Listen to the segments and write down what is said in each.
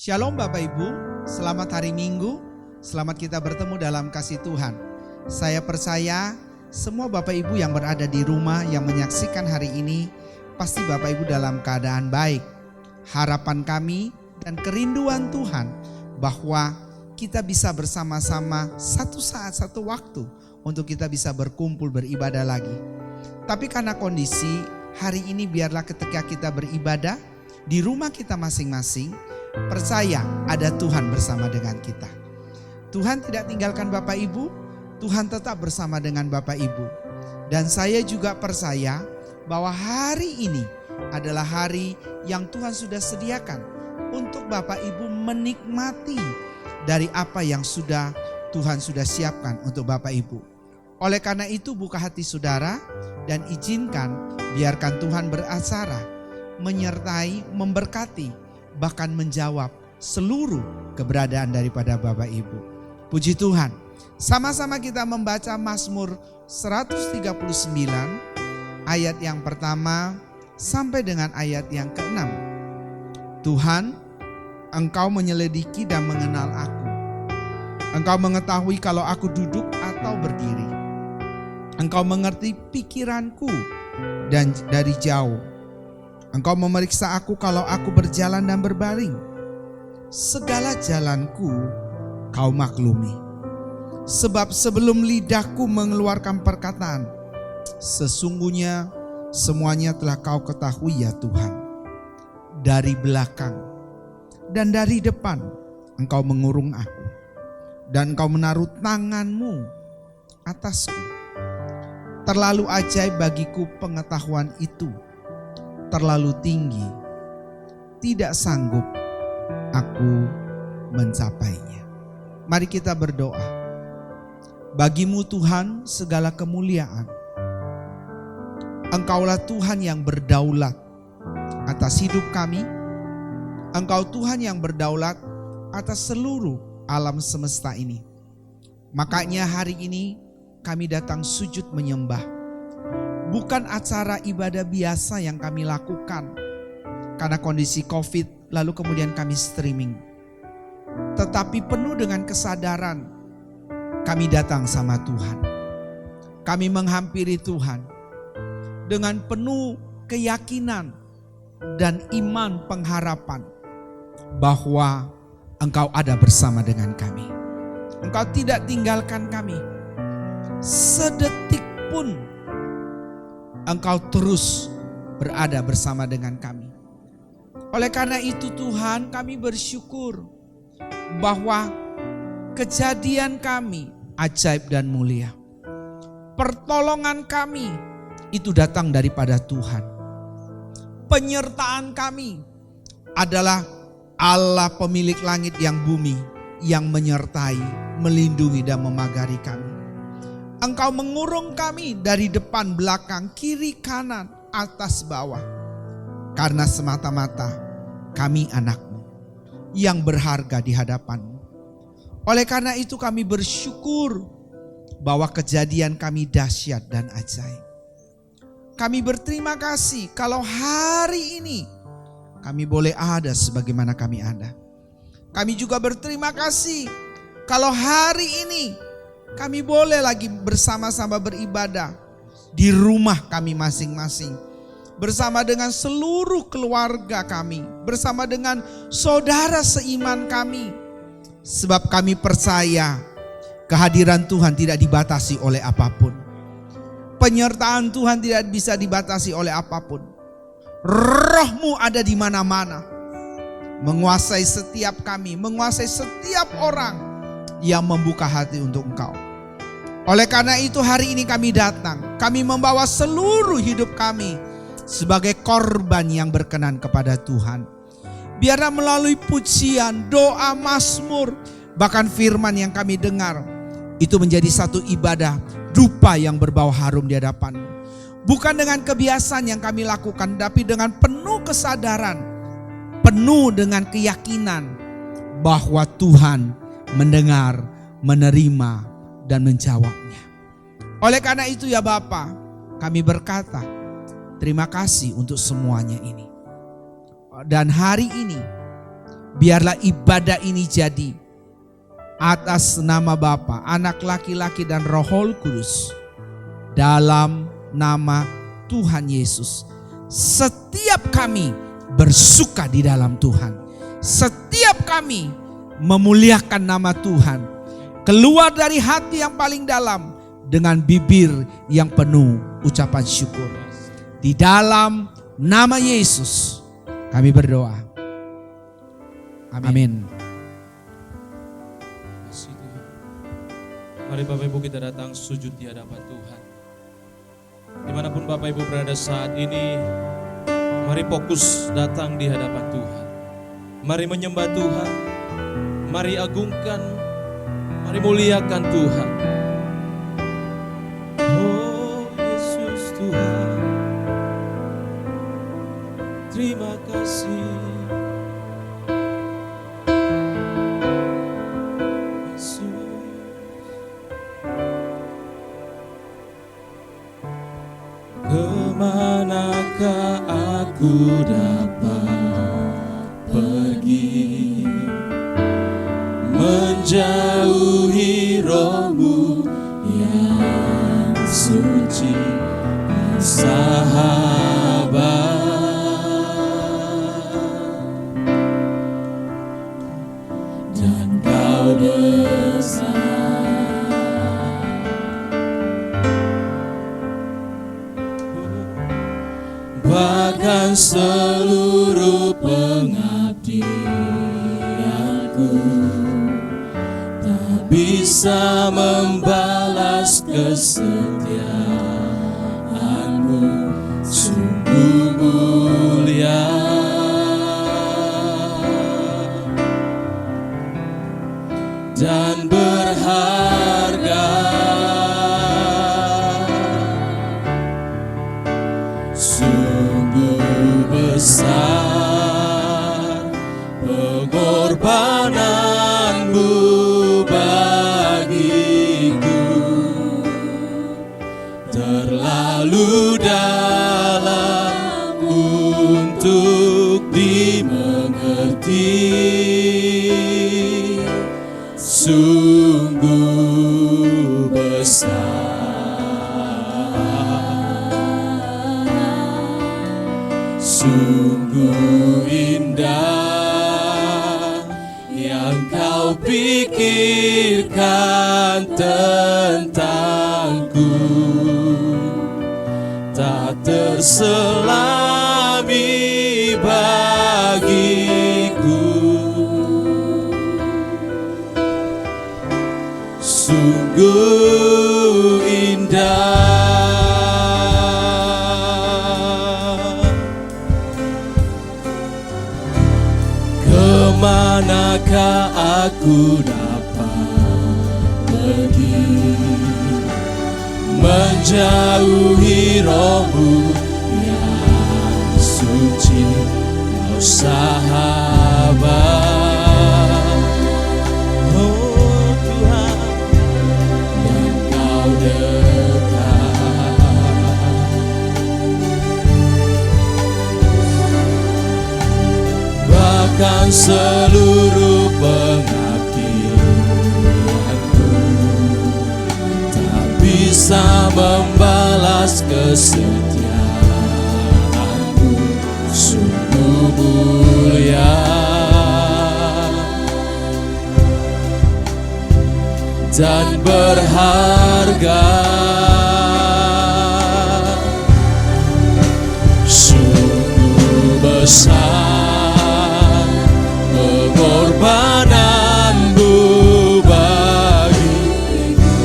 Shalom Bapak Ibu, selamat hari Minggu, selamat kita bertemu dalam kasih Tuhan. Saya percaya semua Bapak Ibu yang berada di rumah yang menyaksikan hari ini, pasti Bapak Ibu dalam keadaan baik. Harapan kami dan kerinduan Tuhan bahwa kita bisa bersama-sama satu saat, satu waktu untuk kita bisa berkumpul beribadah lagi. Tapi karena kondisi hari ini biarlah ketika kita beribadah di rumah kita masing-masing, percaya ada Tuhan bersama dengan kita. Tuhan tidak tinggalkan Bapak Ibu, Tuhan tetap bersama dengan Bapak Ibu. Dan saya juga percaya bahwa hari ini adalah hari yang Tuhan sudah sediakan untuk Bapak Ibu menikmati dari apa yang Tuhan sudah siapkan untuk Bapak Ibu. Oleh karena itu buka hati saudara dan izinkan biarkan Tuhan beracara, menyertai, memberkati, bahkan menjawab seluruh keberadaan daripada Bapak Ibu. Puji Tuhan. Sama-sama kita membaca Mazmur 139 ayat yang pertama sampai dengan ayat yang ke-6. Tuhan, Engkau menyelidiki dan mengenal aku. Engkau mengetahui kalau aku duduk atau berdiri. Engkau mengerti pikiranku dan dari jauh. Engkau memeriksa aku kalau aku berjalan dan berbaring. Segala jalanku kau maklumi. Sebab sebelum lidahku mengeluarkan perkataan, sesungguhnya semuanya telah kau ketahui ya Tuhan. Dari belakang dan dari depan engkau mengurung aku. Dan engkau menaruh tanganmu atasku. Terlalu ajaib bagiku pengetahuan itu. Terlalu tinggi, tidak sanggup aku mencapainya. Mari kita berdoa. Bagimu Tuhan segala kemuliaan. Engkaulah Tuhan yang berdaulat atas hidup kami. Engkau Tuhan yang berdaulat atas seluruh alam semesta ini. Makanya hari ini kami datang sujud menyembah. Bukan acara ibadah biasa yang kami lakukan karena kondisi COVID, lalu kemudian kami streaming. Tetapi penuh dengan kesadaran kami datang sama Tuhan. Kami menghampiri Tuhan dengan penuh keyakinan dan iman pengharapan bahwa Engkau ada bersama dengan kami. Engkau tidak tinggalkan kami sedetik pun. Engkau terus berada bersama dengan kami. Oleh karena itu Tuhan, kami bersyukur bahwa kejadian kami ajaib dan mulia. Pertolongan kami itu datang daripada Tuhan. Penyertaan kami adalah Allah pemilik langit yang bumi yang menyertai, melindungi dan memagari kami. Engkau mengurung kami dari depan, belakang, kiri, kanan, atas, bawah. Karena semata-mata kami anak-Mu yang berharga di hadapan-Mu. Oleh karena itu kami bersyukur bahwa kejadian kami dahsyat dan ajaib. Kami berterima kasih kalau hari ini kami boleh ada sebagaimana kami ada. Kami juga berterima kasih kalau hari ini kami boleh lagi bersama-sama beribadah di rumah kami masing-masing. Bersama dengan seluruh keluarga kami. Bersama dengan saudara seiman kami. Sebab kami percaya kehadiran Tuhan tidak dibatasi oleh apapun. Penyertaan Tuhan tidak bisa dibatasi oleh apapun. Roh-Mu ada di mana-mana. Menguasai setiap kami, menguasai setiap orang yang membuka hati untuk Engkau. Oleh karena itu hari ini kami datang. Kami membawa seluruh hidup kami sebagai korban yang berkenan kepada Tuhan. Biarlah melalui pujian, doa, mazmur, bahkan firman yang kami dengar, itu menjadi satu ibadah dupa yang berbau harum di hadapan-Mu. Bukan dengan kebiasaan yang kami lakukan, tapi dengan penuh kesadaran, penuh dengan keyakinan bahwa Tuhan mendengar, menerima, dan menjawabnya. Oleh karena itu ya Bapa, kami berkata, terima kasih untuk semuanya ini. Dan hari ini biarlah ibadah ini jadi atas nama Bapa, Anak laki-laki dan Roh Kudus, dalam nama Tuhan Yesus. Setiap kami bersuka di dalam Tuhan. Setiap kami memuliakan nama Tuhan. Keluar dari hati yang paling dalam dengan bibir yang penuh ucapan syukur. Di dalam nama Yesus kami berdoa. Amin. Mari Bapak Ibu kita datang sujud di hadapan Tuhan. Dimanapun Bapak Ibu berada saat ini, mari fokus datang di hadapan Tuhan. Mari menyembah Tuhan, mari agungkan, mari muliakan Tuhan. Oh Yesus Tuhan, terima kasih. Kemanakah aku dapat pergi, menjauhi Roh-Mu yang suci, sahabat, dan Kau besar. Bahkan seluruh pengabdianku tak bisa membalas kesetiaan-Mu, sungguh mulia dan berharga. Sungguh besar pengorbanan-Mu bagiku, terlalu dalam untuk dimengerti. Sungguh besar, sungguh indah yang Kau pikirkan tentangku, tak terselami bagiku. Sungguh indah. Kemanakah aku dapat pergi, menjauhi Roh-Mu yang suci, Kau sahabat. Oh Tuhan, dan Kau dekat. Bahkan seluruh pengabdianku tak bisa membalas kesetiaan-Mu, sungguh mulia dan berharga. Sungguh besar pengorbanan-Mu bagiku,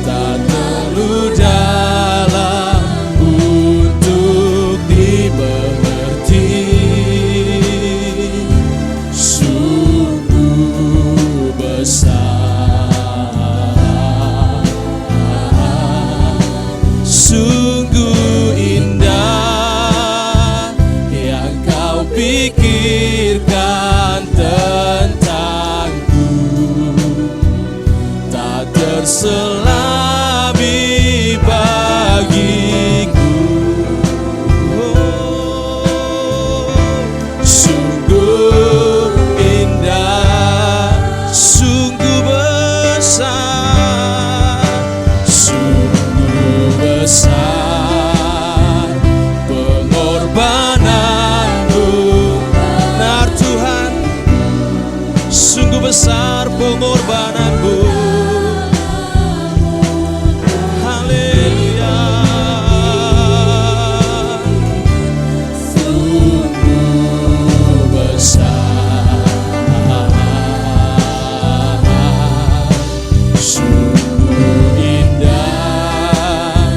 tak perlu dalam untuk dimengerti. Sungguh besar, sungguh indah yang Kau pikirkan tentangku, tak terselami bagiku. Oh, sungguh pengorbananmu. Haleluya. Sungguh besar, sungguh indah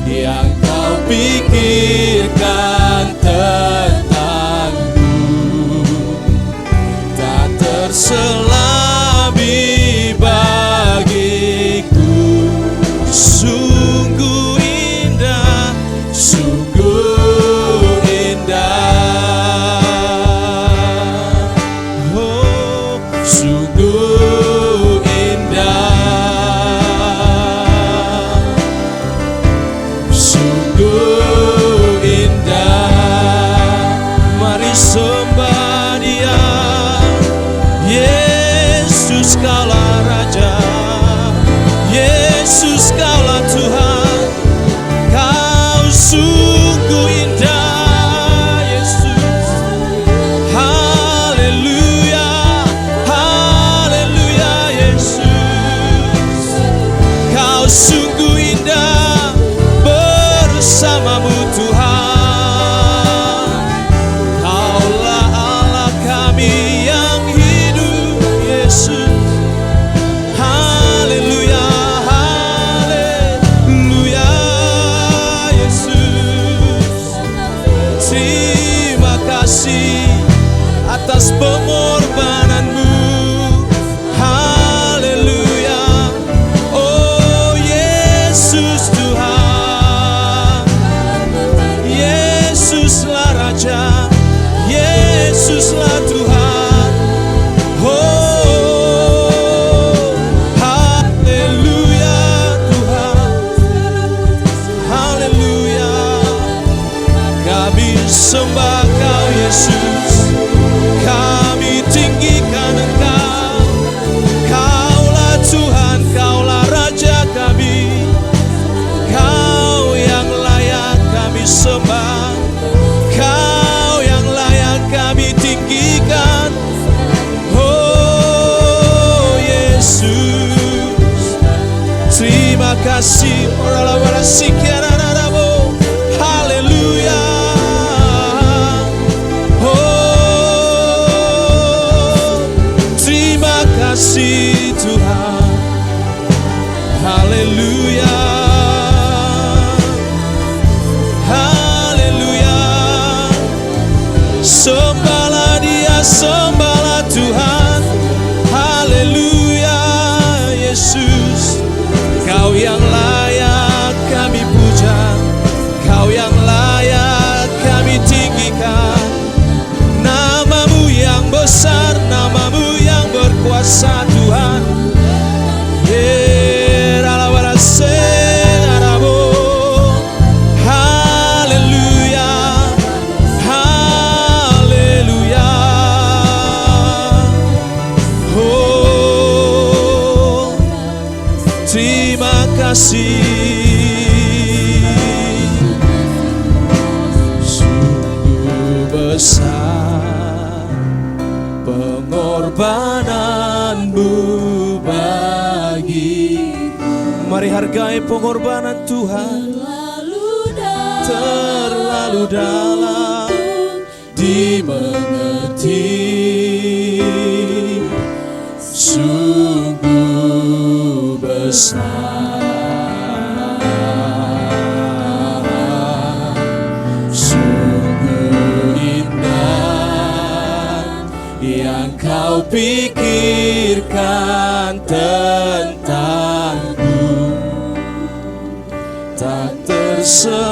yang kau pikirkan tentangku, tak terselami bagiku. Sungguh indah, sungguh indah. Oh, sungguh indah, sungguh indah. Mari sembah Dia. Yesus kaulah Raja, Yesus kaulah Tuhan. Kau sungguh indah, Yesus. Haleluya, haleluya, Yesus. Kau sungguh indah, bersamamu Tuhan. Kaulah Allah kami yang hidup, Yesus. Haleluya, haleluya, Yesus. Terima kasih atas pengorbananmu. Haleluya. Oh Yesus Tuhan, Yesuslah Raja, Yesuslah Tuhan. Oh haleluya Tuhan, haleluya. Kami sembah Kau Yesus, kami tinggikan Engkau. Kaulah Tuhan, Kaulah Raja kami. Kau yang layak kami sembah, Kau yang layak kami tinggikan. Oh Yesus, terima kasih. Haleluya. Oh terima kasih Tuhan. Haleluya, haleluya. Sembahlah Dia, sembahlah Tuhan. Haleluya, Yesus. Kau yang layak kami puja, Kau yang layak kami tinggikan. Namamu yang besar, namamu yang berkuasa Tuhan. Haleluya, haleluya. Oh terima kasih. Sungguh besar pengorbananmu bagi. Mari hargai pengorbanan Tuhan. Terlalu dalam dimengerti, sungguh besar, sungguh indah yang Kau pikirkan tentangku, tak terselami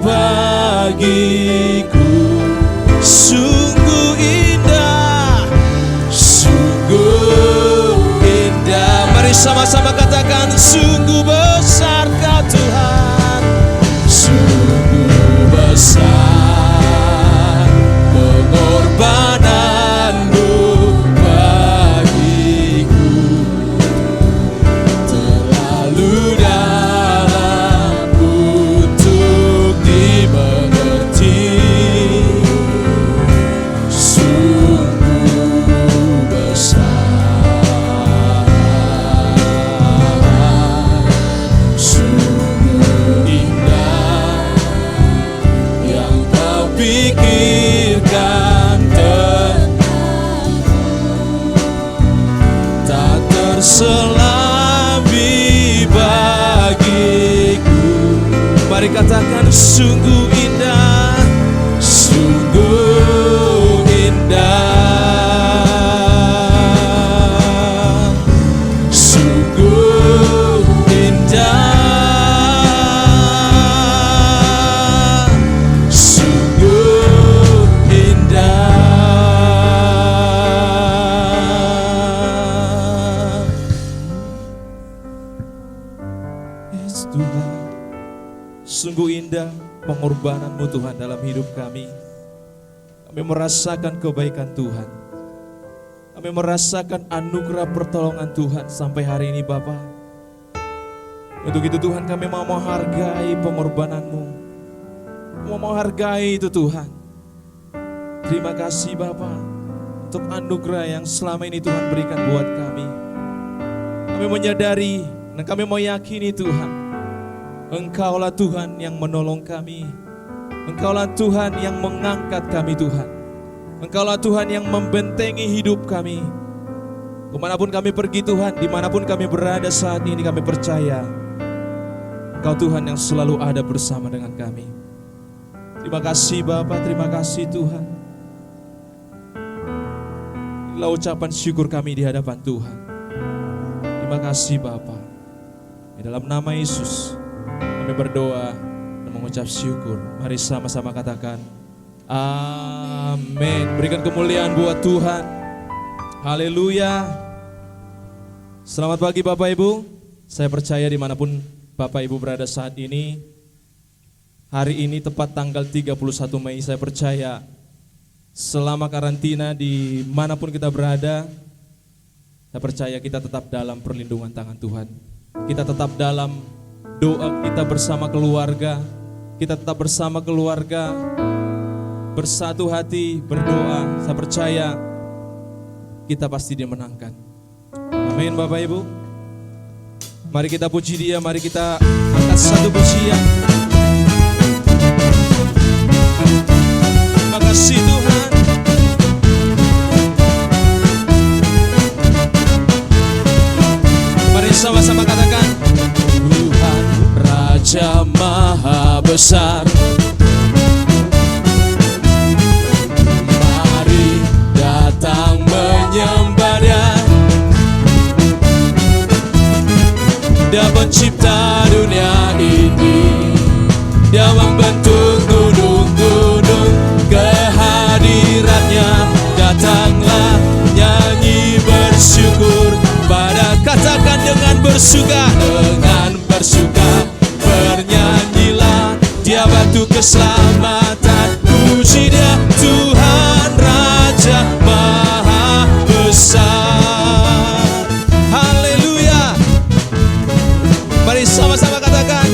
bagiku. Sungguh indah, sungguh indah. Mari sama-sama katakan, sungguh besar Kau Tuhan, sungguh besar pengorbananmu bagiku. Terlalu dalam untuk dimengerti, sungguh besar. selami bagiku. Mari katakan sungguh indah, sungguh indah, sungguh indah, sungguh indah. Yes, Tuhan, sungguh indah pengorbananmu Tuhan dalam hidup kami. Kami merasakan kebaikan Tuhan. Kami merasakan anugerah pertolongan Tuhan sampai hari ini Bapa. Untuk itu Tuhan kami mau menghargai pengorbananmu. Mau menghargai itu Tuhan. Terima kasih Bapa untuk anugerah yang selama ini Tuhan berikan buat kami. Kami menyadari dan kami meyakini Tuhan, Engkaulah Tuhan yang menolong kami. Engkaulah Tuhan yang mengangkat kami Tuhan. Engkaulah Tuhan yang membentengi hidup kami. Kemanapun kami pergi Tuhan, dimanapun kami berada saat ini kami percaya Engkau Tuhan yang selalu ada bersama dengan kami. Terima kasih Bapa, terima kasih Tuhan. Inilah ucapan syukur kami di hadapan Tuhan. Terima kasih Bapa. Di dalam nama Yesus kami berdoa dan mengucap syukur. Mari sama-sama katakan amin. Berikan kemuliaan buat Tuhan. Haleluya. Selamat pagi Bapak Ibu. Saya percaya dimanapun Bapak Ibu berada saat ini, hari ini tepat tanggal 31 Mei, saya percaya selama karantina dimanapun kita berada, saya percaya kita tetap dalam perlindungan tangan Tuhan. Kita tetap dalam doa kita bersama keluarga. Kita tetap bersama keluarga, bersatu hati berdoa. Saya percaya kita pasti dimenangkan. Amin Bapak Ibu. Mari kita puji Dia, mari kita angkat satu pujian. Terima kasih Tuhan. Mari sama-sama katakan Tuhan Raja Maha Besar. Mari datang menyembah Dia. Dia pencipta dunia ini. Dia membentuk gunung-gunung. Kehadirannya datanglah, nyanyi bersyukur pada, katakan dengan bersuka. Dengan bersuka bernyanyilah, Dia batu keselamatan. Puji Dia Tuhan Raja Maha Besar. Haleluya. Mari sama-sama katakan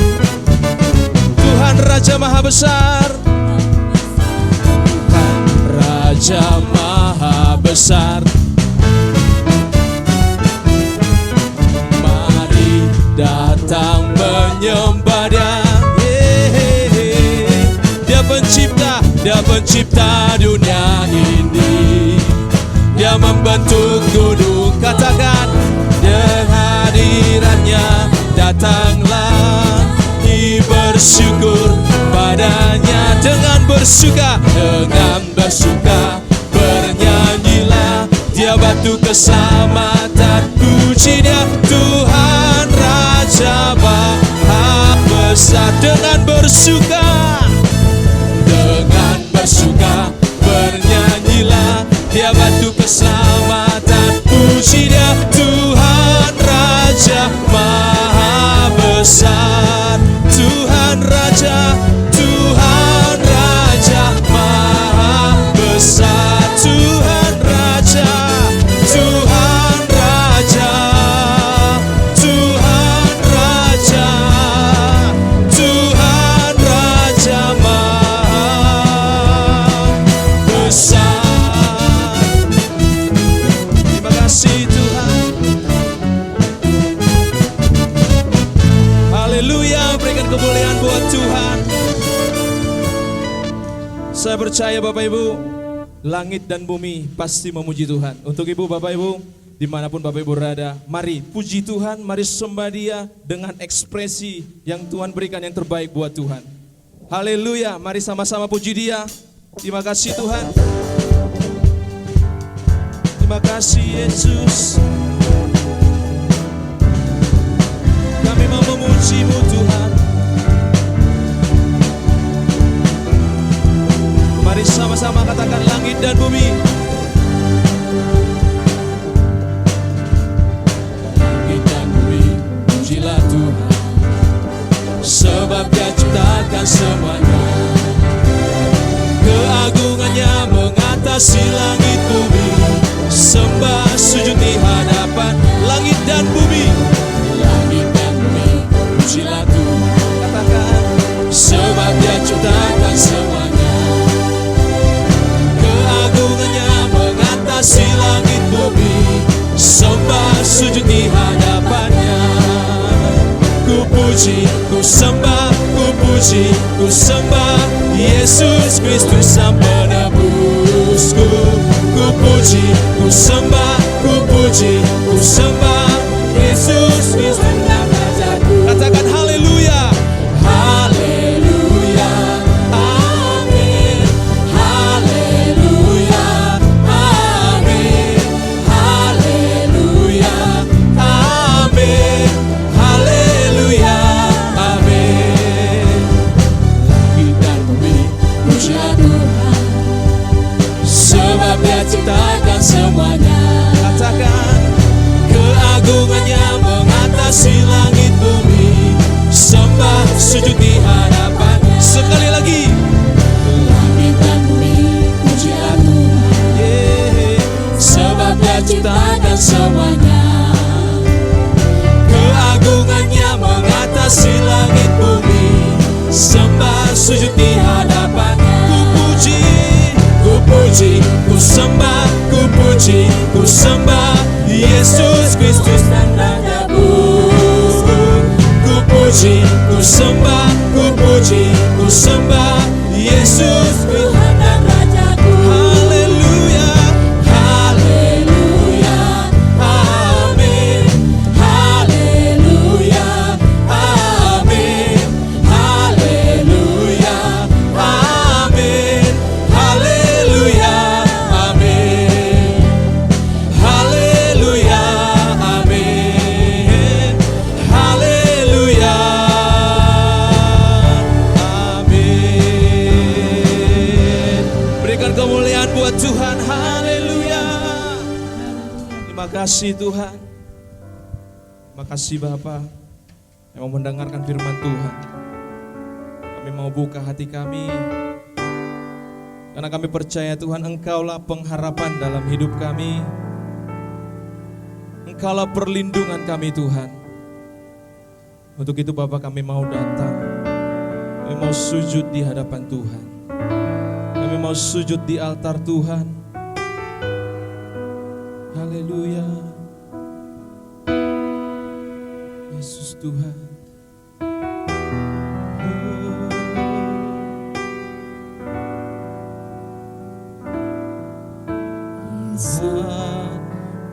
Tuhan Raja Maha Besar. Tuhan Raja Maha Besar. Mari datang menyembah Dia. Dia pencipta, Dia pencipta dunia ini. Dia membentuk gunung, katakan kehadirannya datanglah, bersyukur padanya. Dengan bersuka bernyanyilah, Dia batu keselamatan. Puji Dia Tuhan Raja Maha Besar. Dengan bersuka bernyanyilah, Dia batu keselamatan. Puji Dia Tuhan Raja Maha Besar. Tuhan Raja Maha Besar. Tuhan Raja Maha Besar. Terima kasih Tuhan. Haleluya, berikan kemuliaan buat Tuhan. Saya percaya Bapak Ibu, langit dan bumi pasti memuji Tuhan. Untuk Ibu Bapak Ibu, Dimanapun Bapak Ibu berada, mari puji Tuhan, mari sembah Dia dengan ekspresi yang Tuhan berikan yang terbaik buat Tuhan. Haleluya, mari sama-sama puji Dia. Terima kasih Tuhan. Terima kasih Yesus. Kami mau memuji-Mu Tuhan. Mari sama-sama katakan langit dan bumi. Langit dan bumi, pujilah Tuhan. Sebab Dia ciptakan semuanya. Keagungannya mengatasi langit bumi. Sembah sujud di hadapan langit dan bumi. Langit dan bumi, pujilah Tuhan. Katakan, sebab Dia ciptakan semuanya. Keagungannya mengatasi langit bumi. Sembah sujud di hadapannya. Ku puji, ku sembah, ku puji, ku sembah Yesus Kristus Sang Penebusku. Ku puji, ku sembah, ku puji, ku sembah Yesus Kristus Sang Rajaku. Katakan haleluya. Haleluya. Amin. Haleluya. Amin. Haleluya. Amin. Haleluya. Amin. Langit dan bumi, pujilah Tuhan. Sebab Dia ciptakan semuanya. Katakan, keagungannya mengatasi langit bumi. Sembah sujud di hadapan. Sekali lagi. Langit dan bumi, pujilah Tuhan. Sebab Dia ciptakan semuanya. Keagungannya mengatasi langit bumi. Sembah sujud di hadapan. Ku puji, ku puji, ku sembah, ku puji, ku sembah Yesus Kristus dan Rajaku. Ku puji, ku sembah, ku puji, ku sembah Yesus Tuhan dan Rajaku. Haleluya, haleluya, amin. Haleluya, amin. Haleluya, amin. Haleluya, amin. Haleluya, amin. Haleluya, amin. Berikan kemuliaan buat Tuhan. Haleluya. Terima kasih Tuhan. Terima kasih Bapa yang mau mendengarkan firman Tuhan. Kami mau buka hati kami, karena kami percaya Tuhan Engkaulah pengharapan dalam hidup kami. Engkaulah perlindungan kami Tuhan. Untuk itu Bapa kami mau datang. Kami mau sujud di hadapan Tuhan. Kami mau sujud di altar Tuhan. Haleluya. Yesus Tuhan.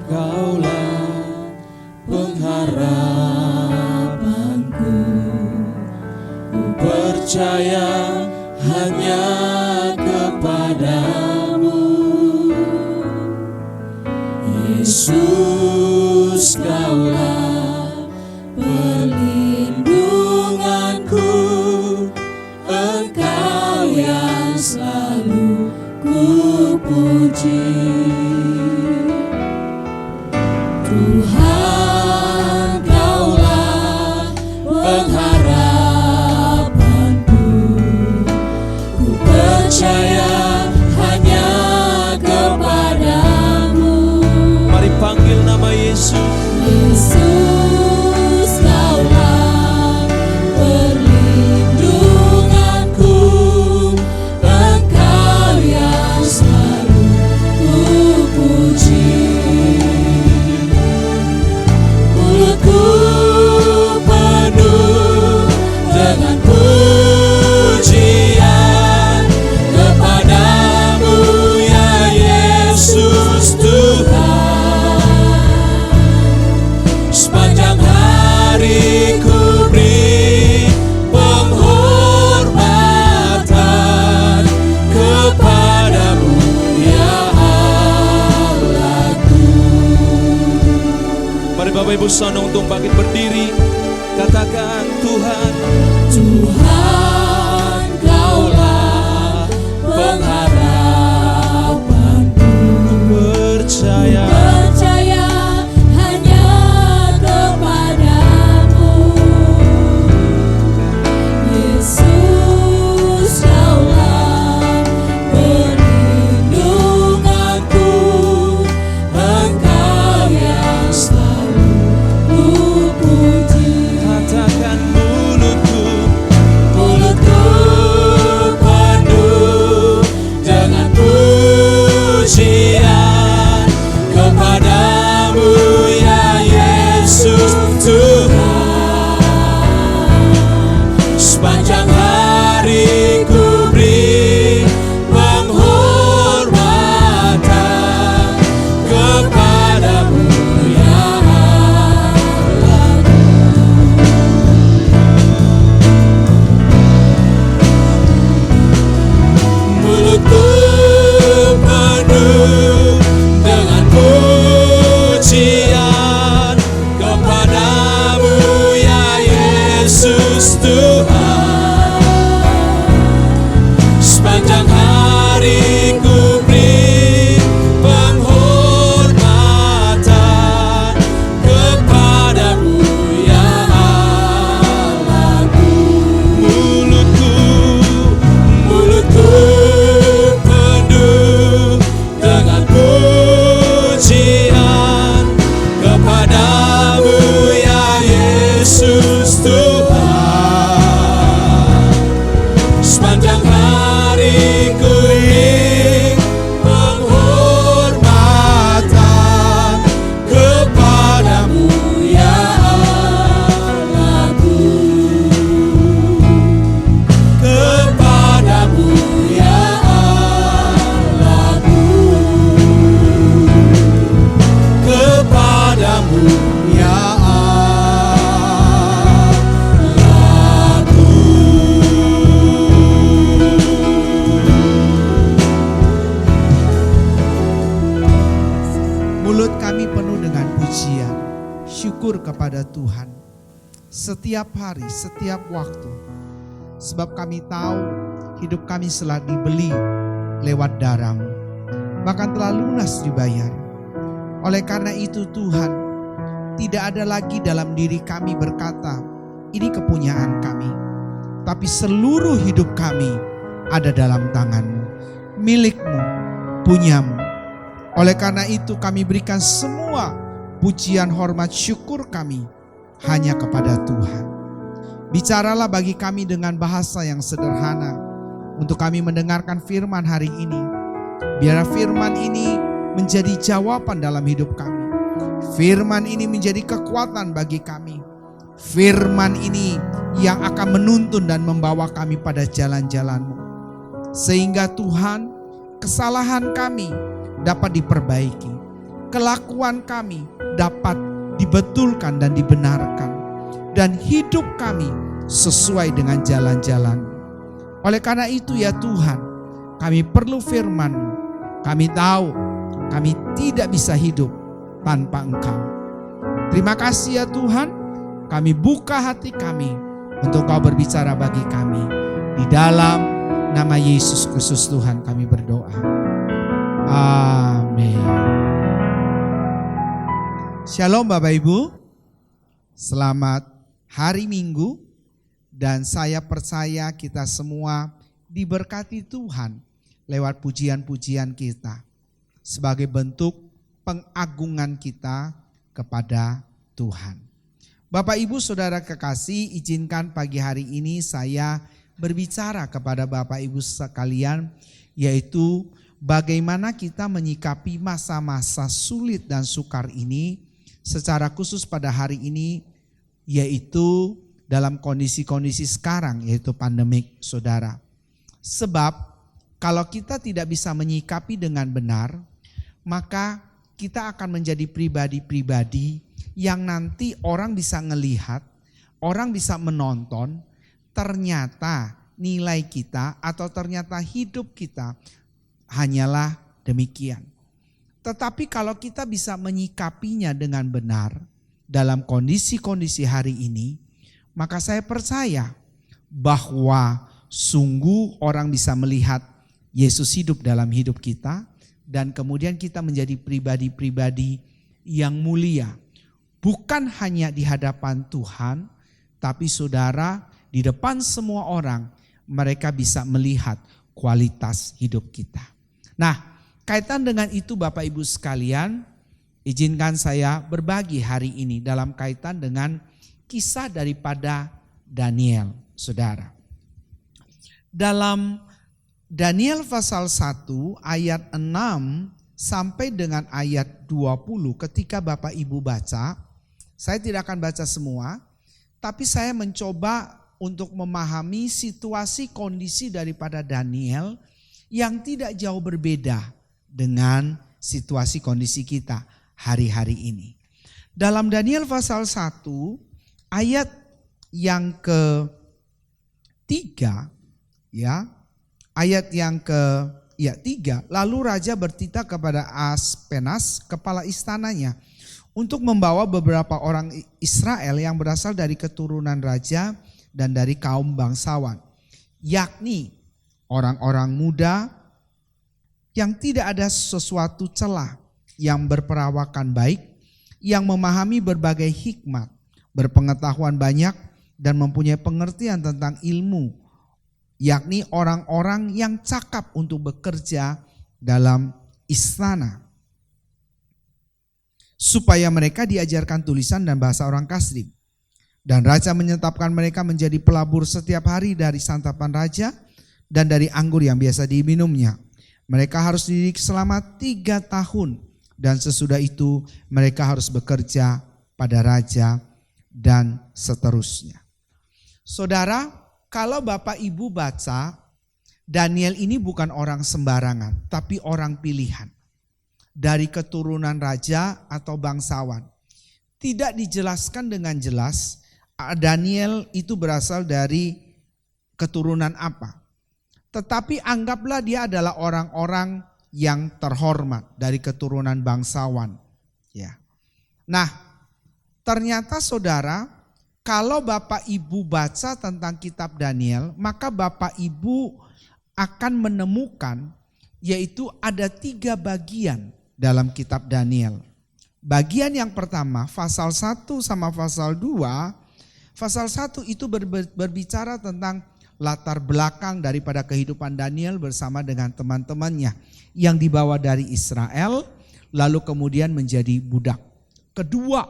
Kaulah pengharapanku, ku percaya hanya kepadamu. Yesus, Kaulah perlindunganku, Engkau yang selalu ku puji. Tuhan, Kaulah pengharapanku, ku percaya hanya kepadamu. Mari panggil nama Yesus. Yesus, Kaulah perlindunganku, Engkau yang selalu ku Bapak Ibu Saudara untuk bangkit berdiri. Katakan Tuhan, Tuhan, Kaulah pengharapanku. percaya Percaya hanya kepadamu, Yesus, Kaulah perlindunganku. Engkau yang selalu kupuji. katakan mulutku Penuh dengan pujian kepadamu, ya Yesus Tuhan. Sepanjang hari ku beri penghormatan kepadamu, ya Allah. Mulutku penuh dengan pujian kepadamu, ya Yesus Tuhan. Sepanjang hari ku beri penghormatan kepadamu, ya Allahku. Mulutku penuh dengan pujian kepadamu, ya Yesus Tuhan. Sepanjang hari ku beri penghormatan kepadamu, ya Allahku. Kepadamu, ya Allahku. Kepadamu, ya Allahku. Mulut kami penuh dengan pujian, syukur kepada Tuhan. Setiap hari, setiap waktu. Sebab kami tahu hidup kami telah dibeli lewat darah-Mu. Bahkan telah lunas dibayar. Oleh karena itu Tuhan, tidak ada lagi dalam diri kami berkata, ini kepunyaan kami. Tapi seluruh hidup kami ada dalam tangan-Mu, milik-Mu, punyamu. Oleh karena itu kami berikan semua pujian, hormat, syukur kami hanya kepada Tuhan. Bicaralah bagi kami dengan bahasa yang sederhana untuk kami mendengarkan firman hari ini. Biar firman ini menjadi jawaban dalam hidup kami. Firman ini menjadi kekuatan bagi kami. Firman ini yang akan menuntun dan membawa kami pada jalan-jalan-Mu. Sehingga Tuhan, kesalahan kami dapat diperbaiki. Kelakuan kami dapat dibetulkan dan dibenarkan. Dan hidup kami sesuai dengan jalan-jalan. Oleh karena itu ya Tuhan, kami perlu firman-Mu. Kami tahu kami tidak bisa hidup tanpa Engkau. Terima kasih ya Tuhan, kami buka hati kami untuk Kau berbicara bagi kami. Di dalam nama Yesus Kristus Tuhan kami berdoa. Amin. Shalom Bapak Ibu. Selamat hari Minggu. Dan saya percaya kita semua diberkati Tuhan lewat pujian-pujian kita. Sebagai bentuk pengagungan kita kepada Tuhan. Bapak Ibu Saudara kekasih, izinkan pagi hari ini saya berbicara kepada Bapak Ibu sekalian, yaitu bagaimana kita menyikapi masa-masa sulit dan sukar ini, secara khusus pada hari ini, yaitu dalam kondisi-kondisi sekarang, yaitu pandemik saudara. Sebab kalau kita tidak bisa menyikapi dengan benar, maka kita akan menjadi pribadi-pribadi yang nanti orang bisa ngelihat, orang bisa menonton, ternyata nilai kita atau ternyata hidup kita hanyalah demikian. Tetapi kalau kita bisa menyikapinya dengan benar, dalam kondisi-kondisi hari ini, maka saya percaya bahwa sungguh orang bisa melihat Yesus hidup dalam hidup kita dan kemudian kita menjadi pribadi-pribadi yang mulia. Bukan hanya di hadapan Tuhan, tapi saudara, di depan semua orang mereka bisa melihat kualitas hidup kita. Nah, kaitan dengan itu Bapak Ibu sekalian, izinkan saya berbagi hari ini dalam kaitan dengan kisah daripada Daniel, saudara. Dalam Daniel pasal 1 ayat 6 sampai dengan ayat 20 ketika Bapak Ibu baca, saya tidak akan baca semua, tapi saya mencoba untuk memahami situasi kondisi daripada Daniel yang tidak jauh berbeda dengan situasi kondisi kita hari-hari ini. Dalam Daniel pasal 1 ayat yang ke-3 ya, ayat yang ke-3, lalu raja bertitah kepada Aspenas, kepala istananya, untuk membawa beberapa orang Israel yang berasal dari keturunan raja dan dari kaum bangsawan, yakni orang-orang muda yang tidak ada sesuatu celah, yang berperawakan baik, yang memahami berbagai hikmat, berpengetahuan banyak dan mempunyai pengertian tentang ilmu, yakni orang-orang yang cakap untuk bekerja dalam istana, supaya mereka diajarkan tulisan dan bahasa orang Kasdim. Dan raja menetapkan mereka menjadi pelabur setiap hari dari santapan raja dan dari anggur yang biasa diminumnya. Mereka harus dididik selama 3 tahun dan sesudah itu mereka harus bekerja pada raja dan seterusnya. Saudara, kalau Bapak Ibu baca, Daniel ini bukan orang sembarangan, tapi orang pilihan dari keturunan raja atau bangsawan. Tidak dijelaskan dengan jelas Daniel itu berasal dari keturunan apa. Tetapi anggaplah dia adalah orang-orang yang terhormat dari keturunan bangsawan. Ya. Nah, ternyata saudara, kalau Bapak Ibu baca tentang kitab Daniel, maka Bapak Ibu akan menemukan yaitu ada 3 bagian dalam kitab Daniel. Bagian yang pertama, pasal 1 sama pasal 2. Pasal 1 itu berbicara tentang latar belakang daripada kehidupan Daniel bersama dengan teman-temannya yang dibawa dari Israel lalu kemudian menjadi budak. Kedua,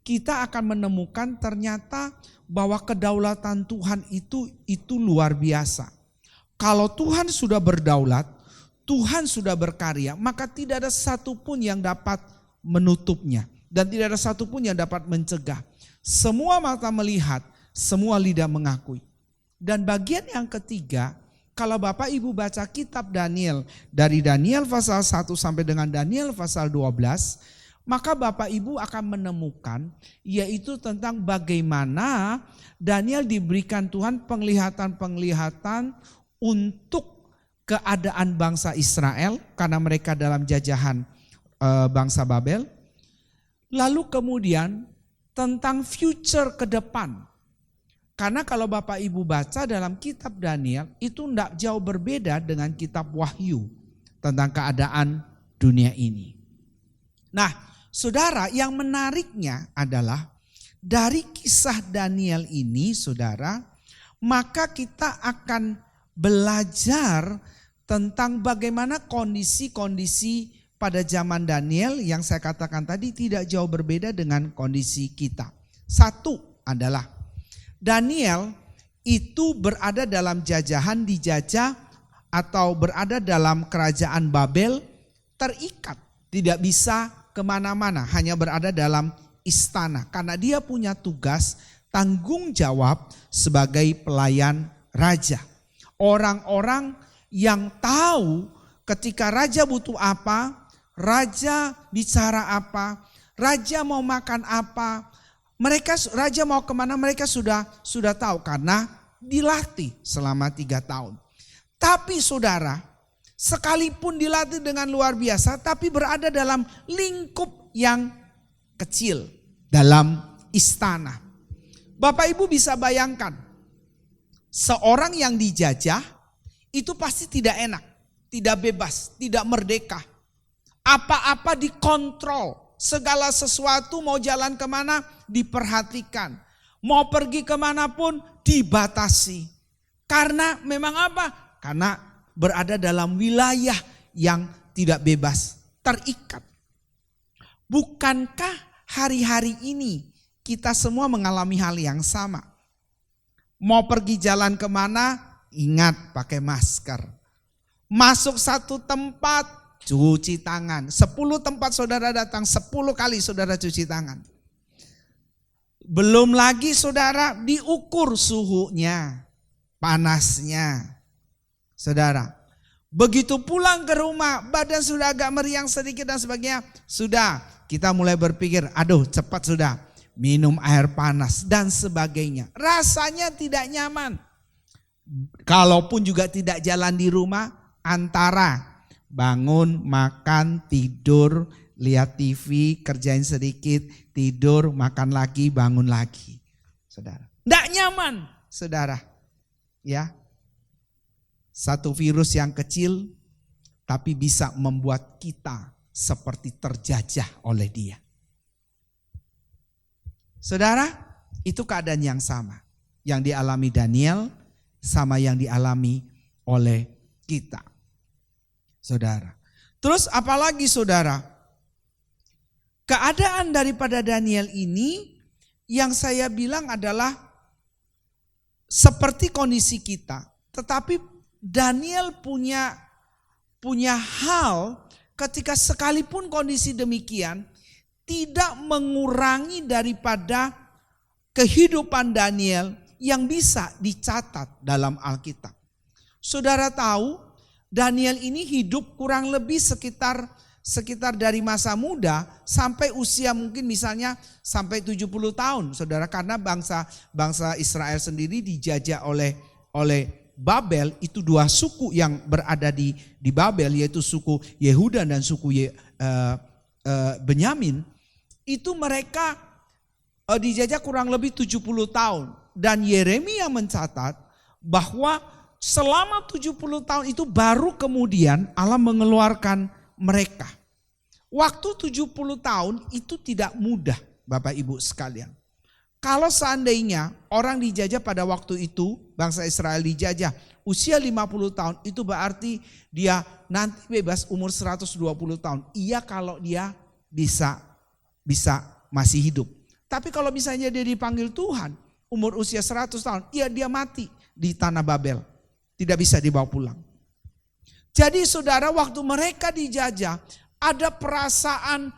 kita akan menemukan ternyata bahwa kedaulatan Tuhan itu luar biasa. Kalau Tuhan sudah berdaulat, Tuhan sudah berkarya, maka tidak ada satupun yang dapat menutupnya dan tidak ada satupun yang dapat mencegah. Semua mata melihat, semua lidah mengakui. Dan bagian yang ketiga, kalau Bapak Ibu baca kitab Daniel, dari Daniel pasal 1 sampai dengan Daniel pasal 12, maka Bapak Ibu akan menemukan yaitu tentang bagaimana Daniel diberikan Tuhan penglihatan-penglihatan untuk keadaan bangsa Israel karena mereka dalam jajahan bangsa Babel. Lalu kemudian tentang future ke depan. Karena kalau Bapak Ibu baca dalam kitab Daniel itu tidak jauh berbeda dengan kitab Wahyu tentang keadaan dunia ini. Nah, saudara, yang menariknya adalah dari kisah Daniel ini, saudara, maka kita akan belajar tentang bagaimana kondisi-kondisi pada zaman Daniel yang saya katakan tadi tidak jauh berbeda dengan kondisi kita. Satu adalah Daniel itu berada dalam jajahan, dijajah atau berada dalam kerajaan Babel, terikat, tidak bisa kemana-mana, hanya berada dalam istana. Karena dia punya tugas, tanggung jawab sebagai pelayan raja. Orang-orang yang tahu ketika raja butuh apa, raja bicara apa, raja mau makan apa, raja mau kemana, mereka sudah tahu karena dilatih selama 3 tahun. Tapi saudara, sekalipun dilatih dengan luar biasa, tapi berada dalam lingkup yang kecil. dalam istana. Bapak Ibu bisa bayangkan, seorang yang dijajah itu pasti tidak enak, tidak bebas, tidak merdeka. Apa-apa dikontrol, segala sesuatu mau jalan kemana diperhatikan. Mau pergi kemanapun dibatasi. Karena memang apa? Karena berada dalam wilayah yang tidak bebas, terikat. Bukankah hari-hari ini kita semua mengalami hal yang sama? Mau pergi jalan kemana, ingat pakai masker. Masuk satu tempat, cuci tangan. 10 tempat saudara datang, 10 kali saudara cuci tangan. Belum lagi saudara diukur suhunya, panasnya. Saudara, begitu pulang ke rumah, badan sudah agak meriang sedikit dan sebagainya. Sudah, kita mulai berpikir, aduh cepat sudah. Minum air panas dan sebagainya. Rasanya tidak nyaman. Kalaupun juga tidak jalan di rumah, antara bangun, makan, tidur, lihat TV, kerjain sedikit, tidur, makan lagi, bangun lagi. Saudara, tidak nyaman, saudara. Ya, satu virus yang kecil, tapi bisa membuat kita seperti terjajah oleh dia. Saudara, itu keadaan yang sama. Yang dialami Daniel sama yang dialami oleh kita. Saudara. Terus apalagi saudara? Keadaan daripada Daniel ini yang saya bilang adalah seperti kondisi kita. Tetapi Daniel punya hal ketika sekalipun kondisi demikian tidak mengurangi daripada kehidupan Daniel yang bisa dicatat dalam Alkitab. Saudara tahu Daniel ini hidup kurang lebih sekitar dari masa muda sampai usia mungkin misalnya sampai 70 tahun. Saudara, karena bangsa Israel sendiri dijajah oleh Babel, itu 2 suku yang berada di Babel, yaitu suku Yehuda dan suku Benyamin. Itu mereka dijajah kurang lebih 70 tahun. Dan Yeremia mencatat bahwa selama 70 tahun itu baru kemudian Allah mengeluarkan mereka. Waktu 70 tahun itu tidak mudah Bapak Ibu sekalian. Kalau seandainya orang dijajah pada waktu itu, bangsa Israel dijajah usia 50 tahun, itu berarti dia nanti bebas umur 120 tahun. Iya kalau dia bisa masih hidup. Tapi kalau misalnya dia dipanggil Tuhan umur usia 100 tahun, iya dia mati di tanah Babel. Tidak bisa dibawa pulang. Jadi saudara, waktu mereka dijajah ada perasaan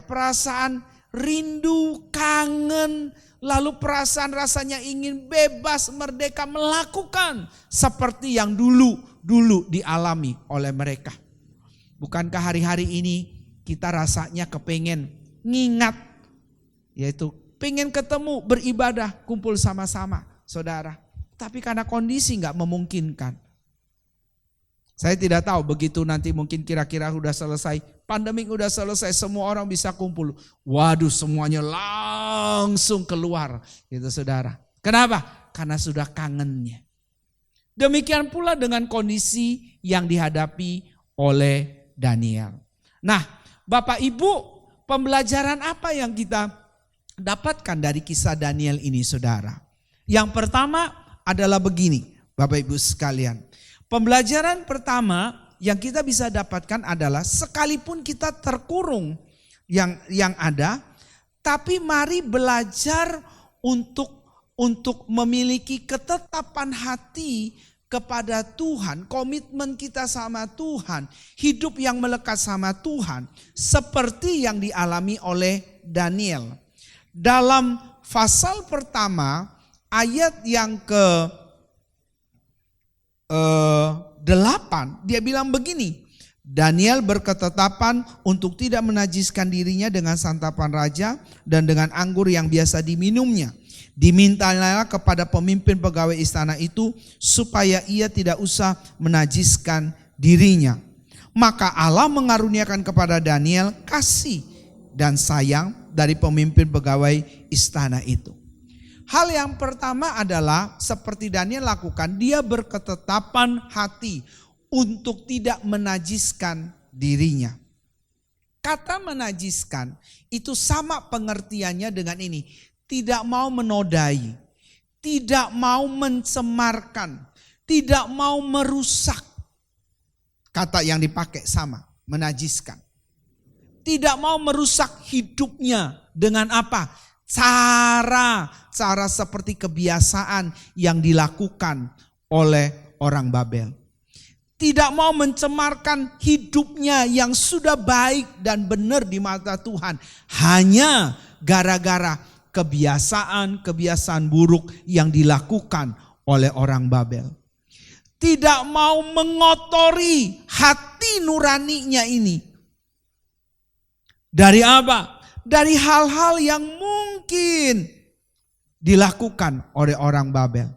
perasaan rindu, kangen, lalu perasaan rasanya ingin bebas, merdeka, melakukan seperti yang dulu dialami oleh mereka. Bukankah hari-hari ini kita rasanya kepengen ngingat, yaitu pengen ketemu, beribadah, kumpul sama-sama, saudara. Tapi karena kondisi nggak memungkinkan. Saya tidak tahu begitu nanti mungkin kira-kira udah selesai, pandemi udah selesai, semua orang bisa kumpul. Waduh, semuanya langsung keluar, gitu saudara. Kenapa? Karena sudah kangennya. Demikian pula dengan kondisi yang dihadapi oleh Daniel. Nah, Bapak Ibu, pembelajaran apa yang kita dapatkan dari kisah Daniel ini, saudara? Yang pertama adalah begini, Bapak Ibu sekalian. Pembelajaran pertama yang kita bisa dapatkan adalah sekalipun kita terkurung yang ada, tapi mari belajar untuk memiliki ketetapan hati kepada Tuhan, komitmen kita sama Tuhan, hidup yang melekat sama Tuhan, seperti yang dialami oleh Daniel. Dalam pasal pertama ayat yang ke-8 dia bilang begini, Daniel berketetapan untuk tidak menajiskan dirinya dengan santapan raja dan dengan anggur yang biasa diminumnya. Dimintanya kepada pemimpin pegawai istana itu supaya ia tidak usah menajiskan dirinya. Maka Allah mengaruniakan kepada Daniel kasih dan sayang dari pemimpin pegawai istana itu. Hal yang pertama adalah seperti Daniel lakukan, dia berketetapan hati untuk tidak menajiskan dirinya. Kata menajiskan itu sama pengertiannya dengan ini. Tidak mau menodai, tidak mau mencemarkan, tidak mau merusak. Kata yang dipakai sama, menajiskan. Tidak mau merusak hidupnya dengan apa? Cara seperti kebiasaan yang dilakukan oleh orang Babel. Tidak mau mencemarkan hidupnya yang sudah baik dan benar di mata Tuhan. Hanya gara-gara kebiasaan buruk yang dilakukan oleh orang Babel. Tidak mau mengotori hati nuraninya ini. Dari apa? Dari hal-hal yang mungkin dilakukan oleh orang Babel.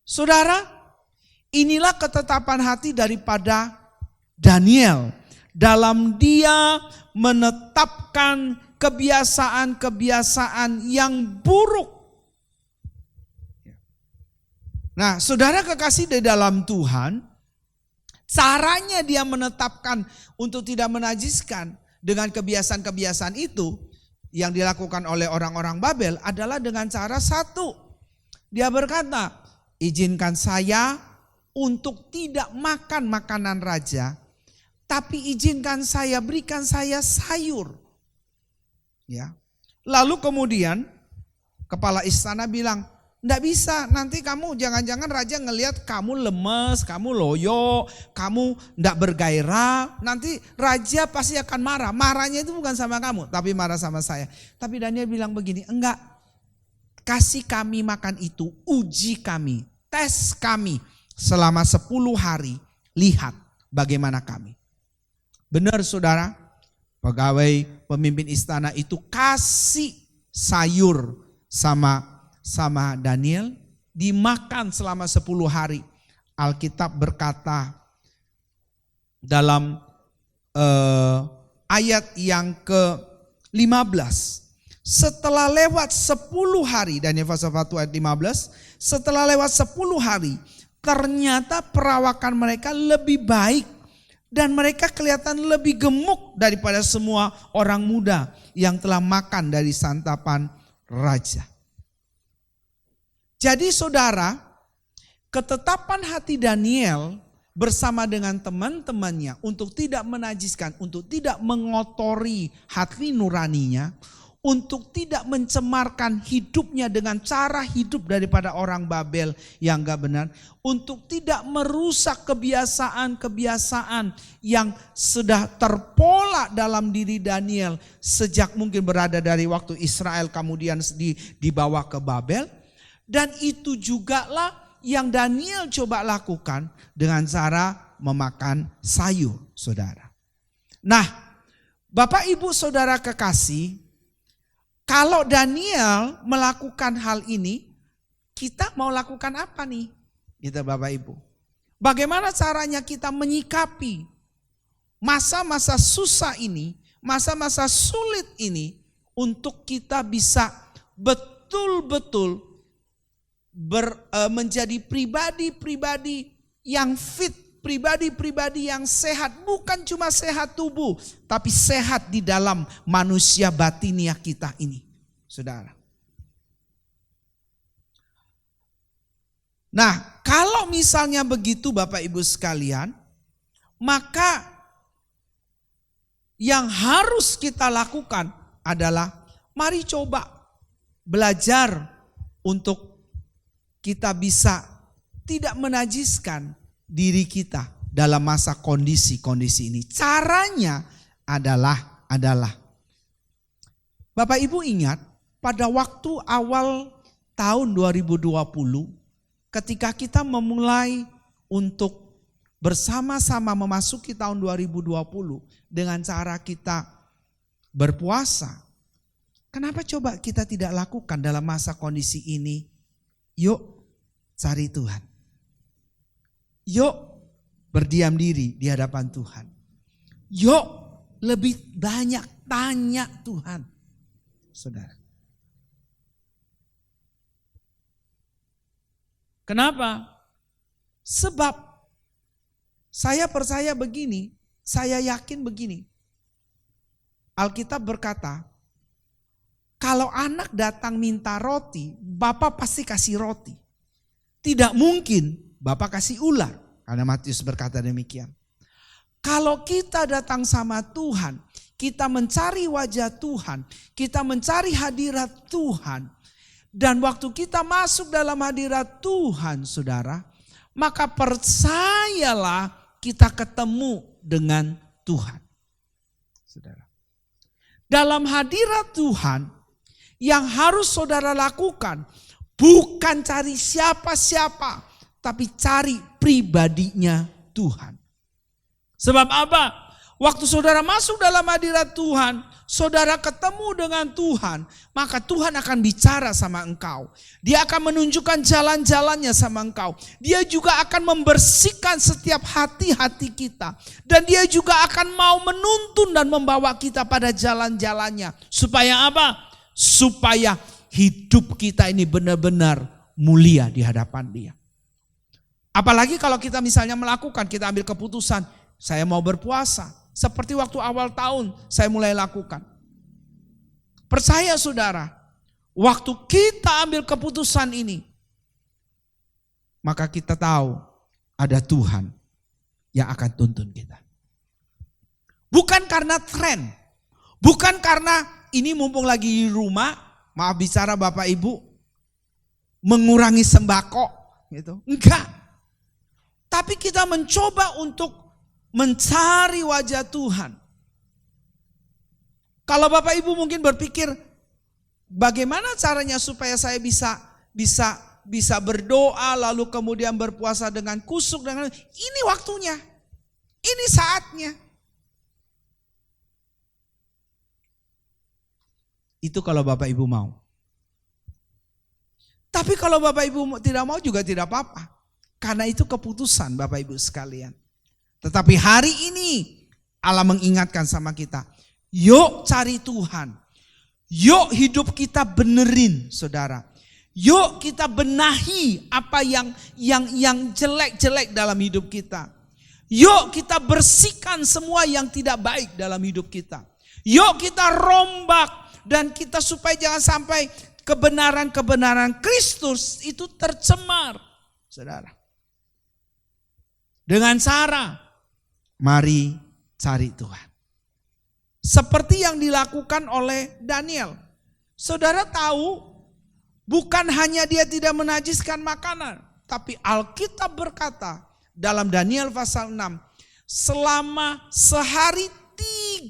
Saudara, inilah ketetapan hati daripada Daniel dalam dia menetapkan kebiasaan-kebiasaan yang buruk. Nah, saudara kekasih di dalam Tuhan, caranya dia menetapkan untuk tidak menajiskan dengan kebiasaan-kebiasaan itu yang dilakukan oleh orang-orang Babel adalah dengan cara satu. Dia berkata, izinkan saya untuk tidak makan makanan raja, tapi izinkan saya, berikan saya sayur. Ya. Lalu kemudian kepala istana bilang, enggak bisa, nanti kamu jangan-jangan raja ngelihat kamu lemes, kamu loyo, kamu enggak bergairah. Nanti raja pasti akan marah. Marahnya itu bukan sama kamu, tapi marah sama saya. Tapi Daniel bilang begini, enggak, kasih kami makan itu, uji kami, tes kami selama 10 hari. Lihat bagaimana kami. Benar saudara, pegawai pemimpin istana itu kasih sayur sama Daniel, dimakan selama 10 hari. Alkitab berkata dalam ayat yang ke-15. Setelah lewat 10 hari, Daniel pasal 1 ayat 15. Setelah lewat 10 hari, ternyata perawakan mereka lebih baik. Dan mereka kelihatan lebih gemuk daripada semua orang muda yang telah makan dari santapan raja. Jadi saudara, ketetapan hati Daniel bersama dengan teman-temannya untuk tidak menajiskan, untuk tidak mengotori hati nuraninya, untuk tidak mencemarkan hidupnya dengan cara hidup daripada orang Babel yang gak benar, untuk tidak merusak kebiasaan-kebiasaan yang sudah terpola dalam diri Daniel sejak mungkin berada dari waktu Israel kemudian dibawa ke Babel. Dan itu jugalah yang Daniel coba lakukan dengan cara memakan sayur, saudara. Nah, Bapak Ibu Saudara kekasih, kalau Daniel melakukan hal ini, kita mau lakukan apa nih? Kita Bapak Ibu. Bagaimana caranya kita menyikapi masa-masa susah ini, masa-masa sulit ini, untuk kita bisa betul-betul menjadi pribadi-pribadi yang fit, pribadi-pribadi yang sehat, bukan cuma sehat tubuh, tapi sehat di dalam manusia batiniah kita ini, saudara. Nah, kalau misalnya begitu Bapak Ibu sekalian, maka yang harus kita lakukan adalah mari coba belajar untuk kita bisa tidak menajiskan diri kita dalam masa kondisi-kondisi ini. Caranya adalah Bapak Ibu ingat pada waktu awal tahun 2020 ketika kita memulai untuk bersama-sama memasuki tahun 2020 dengan cara kita berpuasa. Kenapa coba kita tidak lakukan dalam masa kondisi ini? Yuk cari Tuhan. Yuk berdiam diri di hadapan Tuhan. Yuk lebih banyak tanya Tuhan. Saudara. Kenapa? Sebab saya percaya begini, saya yakin begini. Alkitab berkata, kalau anak datang minta roti, Bapak pasti kasih roti. Tidak mungkin Bapak kasih ular. Karena Matius berkata demikian. Kalau kita datang sama Tuhan, kita mencari wajah Tuhan, kita mencari hadirat Tuhan. Dan waktu kita masuk dalam hadirat Tuhan, saudara, maka percayalah kita ketemu dengan Tuhan. Saudara. Dalam hadirat Tuhan, yang harus saudara lakukan bukan cari siapa-siapa, tapi cari pribadinya Tuhan. Sebab apa? Waktu saudara masuk dalam hadirat Tuhan, saudara ketemu dengan Tuhan, maka Tuhan akan bicara sama engkau. Dia akan menunjukkan jalan-jalannya sama engkau. Dia juga akan membersihkan setiap hati-hati kita. Dan dia juga akan mau menuntun dan membawa kita pada jalan-jalannya. Supaya apa? Supaya hidup kita ini benar-benar mulia di hadapan Dia. Apalagi kalau kita misalnya melakukan, kita ambil keputusan, saya mau berpuasa. Seperti waktu awal tahun saya mulai lakukan. Percaya saudara, waktu kita ambil keputusan ini, maka kita tahu ada Tuhan yang akan tuntun kita. Bukan karena tren, bukan karena ini mumpung lagi di rumah, maaf bicara Bapak Ibu, mengurangi sembako gitu. Enggak. Tapi kita mencoba untuk mencari wajah Tuhan. Kalau Bapak Ibu mungkin berpikir, bagaimana caranya supaya saya bisa berdoa lalu kemudian berpuasa dengan kusuk, dengan ini waktunya. Ini saatnya. Itu kalau Bapak Ibu mau. Tapi kalau Bapak Ibu tidak mau juga tidak apa-apa. Karena itu keputusan Bapak Ibu sekalian. Tetapi hari ini Allah mengingatkan sama kita. Yuk cari Tuhan. Yuk hidup kita benerin saudara. Yuk kita benahi apa yang jelek-jelek dalam hidup kita. Yuk kita bersihkan semua yang tidak baik dalam hidup kita. Yuk kita rombak dan kita supaya jangan sampai kebenaran-kebenaran Kristus itu tercemar. Saudara. Dengan cara mari cari Tuhan. Seperti yang dilakukan oleh Daniel. Saudara tahu bukan hanya dia tidak menajiskan makanan. Tapi Alkitab berkata dalam Daniel pasal 6. Selama sehari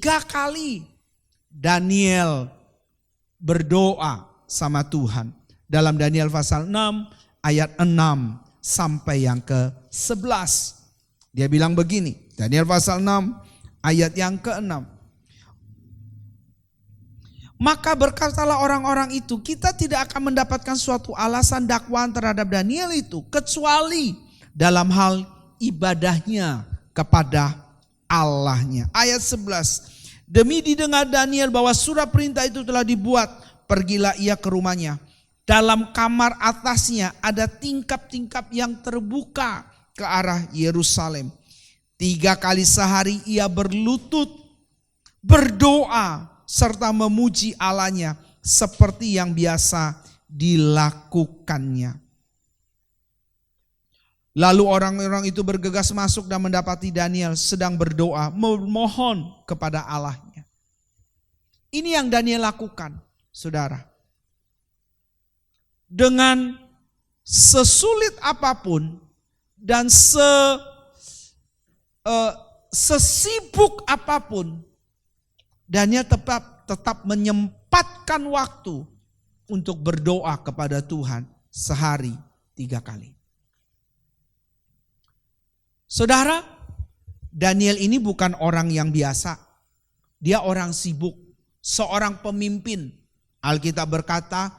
3 kali Daniel berdoa sama Tuhan. Dalam Daniel pasal 6 ayat 6 sampai yang ke-11. Dia bilang begini. Daniel pasal 6 ayat yang ke-6. Maka berkatalah orang-orang itu, kita tidak akan mendapatkan suatu alasan dakwaan terhadap Daniel itu, kecuali dalam hal ibadahnya kepada Allahnya. Ayat 11. Demi didengar Daniel bahwa surat perintah itu telah dibuat, pergilah ia ke rumahnya. Dalam kamar atasnya ada tingkap-tingkap yang terbuka ke arah Yerusalem. 3 kali sehari ia berlutut, berdoa, serta memuji Allahnya seperti yang biasa dilakukannya. Lalu orang-orang itu bergegas masuk dan mendapati Daniel sedang berdoa, memohon kepada Allahnya. Ini yang Daniel lakukan, saudara. Dengan sesulit apapun dan sesibuk apapun, Daniel tetap menyempatkan waktu untuk berdoa kepada Tuhan sehari 3 kali. Saudara, Daniel ini bukan orang yang biasa. Dia orang sibuk, seorang pemimpin. Alkitab berkata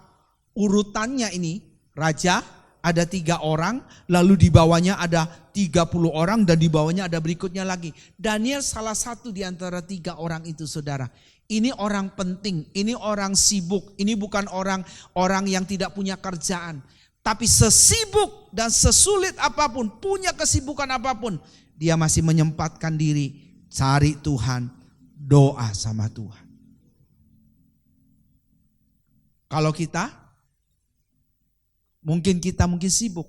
urutannya ini raja, ada 3 orang, lalu di bawahnya ada 30 orang, dan di bawahnya ada berikutnya lagi. Daniel salah satu di antara 3 orang itu, saudara. Ini orang penting, ini orang sibuk, ini bukan orang yang tidak punya kerjaan. Tapi sesibuk dan sesulit apapun, punya kesibukan apapun, dia masih menyempatkan diri cari Tuhan, doa sama Tuhan. Kalau mungkin kita sibuk,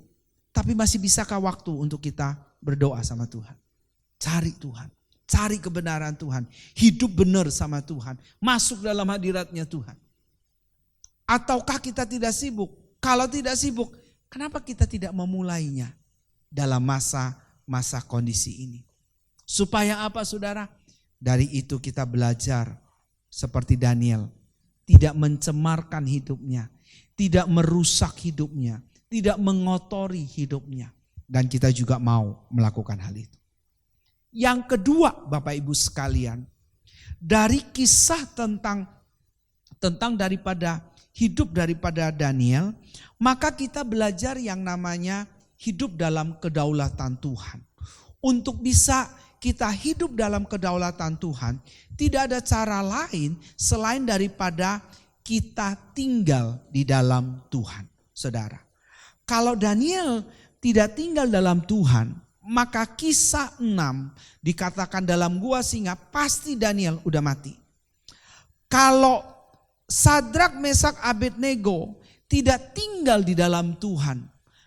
tapi masih bisakah waktu untuk kita berdoa sama Tuhan? Cari Tuhan, cari kebenaran Tuhan, hidup benar sama Tuhan, masuk dalam hadiratnya Tuhan. Ataukah kita tidak sibuk? Kalau tidak sibuk, kenapa kita tidak memulainya dalam masa kondisi ini? Supaya apa, saudara? Dari itu kita belajar seperti Daniel, tidak mencemarkan hidupnya, tidak merusak hidupnya, tidak mengotori hidupnya. Dan kita juga mau melakukan hal itu. Yang kedua, Bapak Ibu sekalian, dari kisah tentang hidup daripada Daniel, maka kita belajar yang namanya hidup dalam kedaulatan Tuhan. Untuk bisa kita hidup dalam kedaulatan Tuhan, tidak ada cara lain selain daripada kita tinggal di dalam Tuhan, saudara. Kalau Daniel tidak tinggal dalam Tuhan, maka Kisah 6 dikatakan dalam gua singa, pasti Daniel udah mati. Kalau Sadrak, Mesak, Abednego tidak tinggal di dalam Tuhan,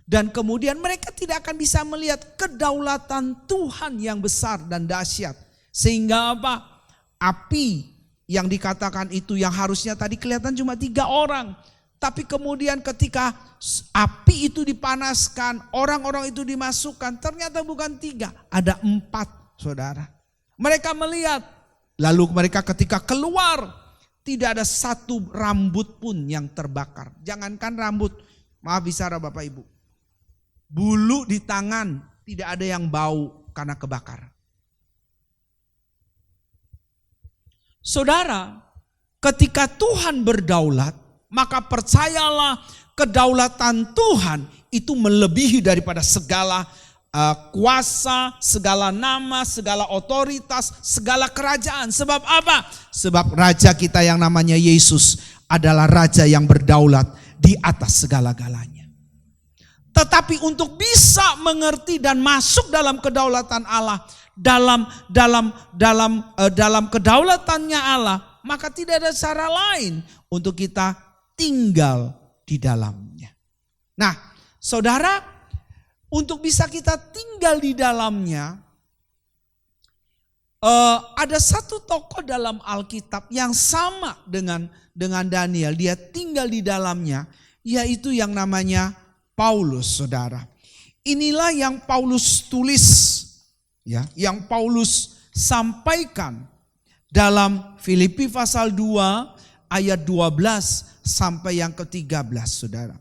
dan kemudian mereka tidak akan bisa melihat kedaulatan Tuhan yang besar dan dahsyat. Sehingga apa? Api yang dikatakan itu yang harusnya tadi kelihatan cuma 3 orang. Tapi kemudian ketika api itu dipanaskan, orang-orang itu dimasukkan, ternyata bukan 3, ada 4, saudara. Mereka melihat, lalu mereka ketika keluar, tidak ada satu rambut pun yang terbakar. Jangankan rambut, maaf bicara Bapak Ibu, bulu di tangan tidak ada yang bau karena kebakar. Saudara, ketika Tuhan berdaulat, maka percayalah kedaulatan Tuhan itu melebihi daripada segala kuasa, segala nama, segala otoritas, segala kerajaan. Sebab apa? Sebab raja kita yang namanya Yesus adalah raja yang berdaulat di atas segala-galanya. Tetapi untuk bisa mengerti dan masuk dalam kedaulatan Allah, dalam kedaulatannya Allah, maka tidak ada cara lain untuk kita tinggal di dalamnya. Nah, saudara, untuk bisa kita tinggal di dalamnya, ada satu tokoh dalam Alkitab yang sama dengan Daniel. Dia tinggal di dalamnya, yaitu yang namanya Paulus, saudara. Inilah yang Paulus tulis, ya, yang Paulus sampaikan dalam Filipi pasal 2 ayat 12 sampai yang ke-13, saudara.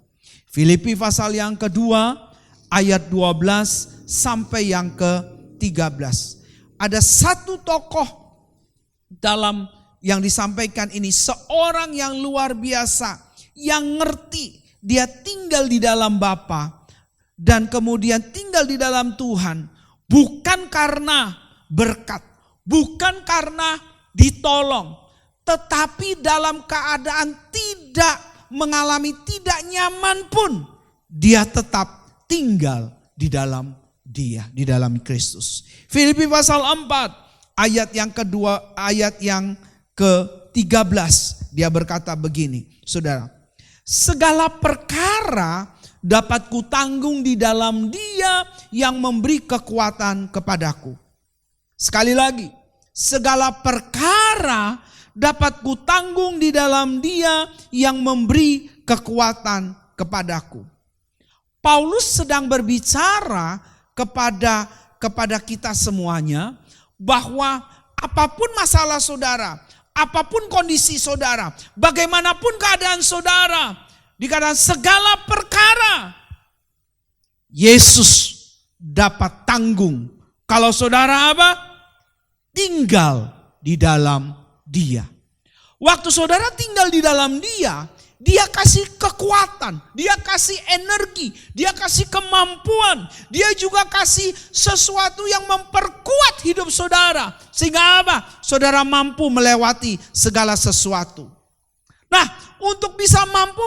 Filipi pasal yang kedua ayat 12 sampai yang ke-13. Ada satu tokoh dalam yang disampaikan ini, seorang yang luar biasa, yang ngerti dia tinggal di dalam Bapa dan kemudian tinggal di dalam Tuhan, bukan karena berkat, bukan karena ditolong, tetapi dalam keadaan tidak mengalami tidak nyaman pun, dia tetap tinggal di dalam Dia, di dalam Kristus. Filipi pasal 4 ayat yang kedua, ayat yang ke-13, dia berkata begini, saudara. Segala perkara dapat kutanggung di dalam Dia yang memberi kekuatan kepadaku. Sekali lagi, segala perkara dapat kutanggung di dalam Dia yang memberi kekuatan kepadaku. Paulus sedang berbicara kepada kita semuanya bahwa apapun masalah saudara, apapun kondisi saudara, bagaimanapun keadaan saudara, dikatakan segala perkara Yesus dapat tanggung. Kalau saudara apa? Tinggal di dalam Dia. Waktu saudara tinggal di dalam Dia, Dia kasih kekuatan, dia kasih energi, dia kasih kemampuan, dia juga kasih sesuatu yang memperkuat hidup saudara. Sehingga apa? Saudara mampu melewati segala sesuatu. Nah, untuk bisa mampu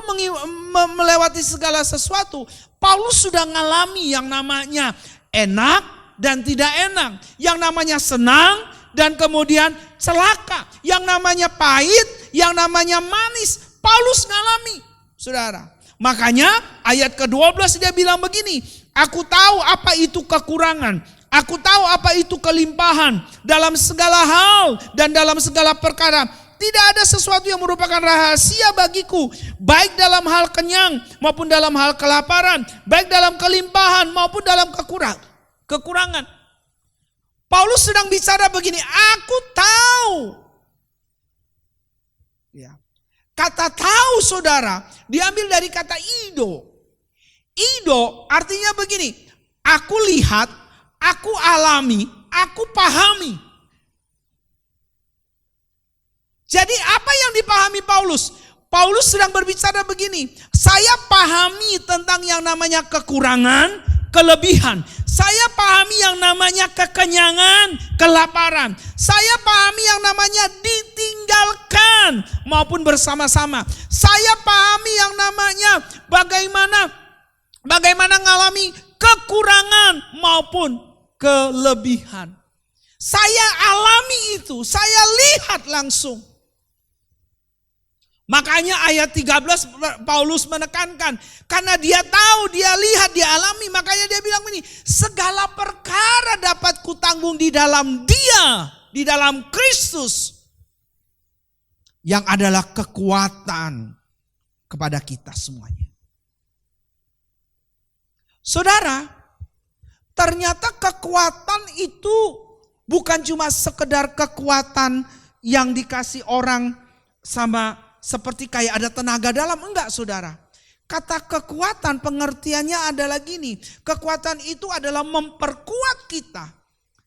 melewati segala sesuatu, Paulus sudah ngalami yang namanya enak dan tidak enak, yang namanya senang dan kemudian celaka, yang namanya pahit, yang namanya manis. Paulus ngalami, saudara. Makanya ayat ke-12 dia bilang begini, aku tahu apa itu kekurangan, aku tahu apa itu kelimpahan dalam segala hal dan dalam segala perkara. Tidak ada sesuatu yang merupakan rahasia bagiku, baik dalam hal kenyang maupun dalam hal kelaparan, baik dalam kelimpahan maupun dalam kekurangan. Paulus sedang bicara begini, aku tahu. Ya. Kata tahu saudara diambil dari kata ido. Ido artinya begini, aku lihat, aku alami, aku pahami. Jadi apa yang dipahami Paulus? Paulus sedang berbicara begini, saya pahami tentang yang namanya kekurangan, kelebihan. Saya pahami yang namanya kekenyangan, kelaparan. Saya pahami yang namanya ditinggalkan maupun bersama-sama. Saya pahami yang namanya bagaimana mengalami kekurangan maupun kelebihan. Saya alami itu, saya lihat langsung. Makanya ayat 13 Paulus menekankan, karena dia tahu, dia lihat, dia alami, makanya dia bilang begini, segala perkara dapat kutanggung di dalam Dia, di dalam Kristus, yang adalah kekuatan kepada kita semuanya. Saudara, ternyata kekuatan itu bukan cuma sekedar kekuatan yang dikasih orang sama seperti kayak ada tenaga dalam, enggak saudara. Kata kekuatan pengertiannya adalah gini, kekuatan itu adalah memperkuat kita.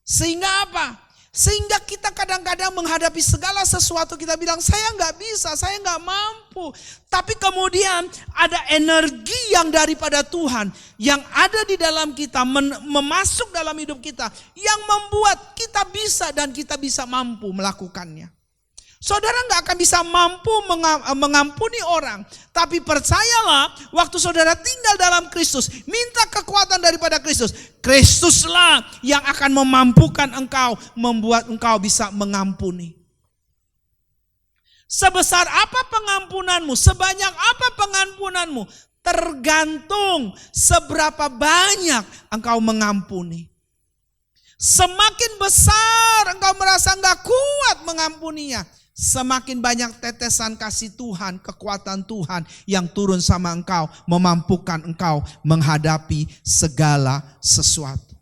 Sehingga apa? Sehingga kita kadang-kadang menghadapi segala sesuatu kita bilang saya enggak bisa, saya enggak mampu. Tapi kemudian ada energi yang daripada Tuhan yang ada di dalam kita, memasuk dalam hidup kita, yang membuat kita bisa dan kita bisa mampu melakukannya. Saudara nggak akan bisa mampu mengampuni orang. Tapi percayalah, waktu saudara tinggal dalam Kristus, minta kekuatan daripada Kristus. Kristuslah yang akan memampukan engkau, membuat engkau bisa mengampuni. Sebesar apa pengampunanmu, sebanyak apa pengampunanmu, tergantung seberapa banyak engkau mengampuni. Semakin besar engkau merasa nggak kuat mengampuninya, semakin banyak tetesan kasih Tuhan, kekuatan Tuhan yang turun sama engkau, memampukan engkau menghadapi segala sesuatu.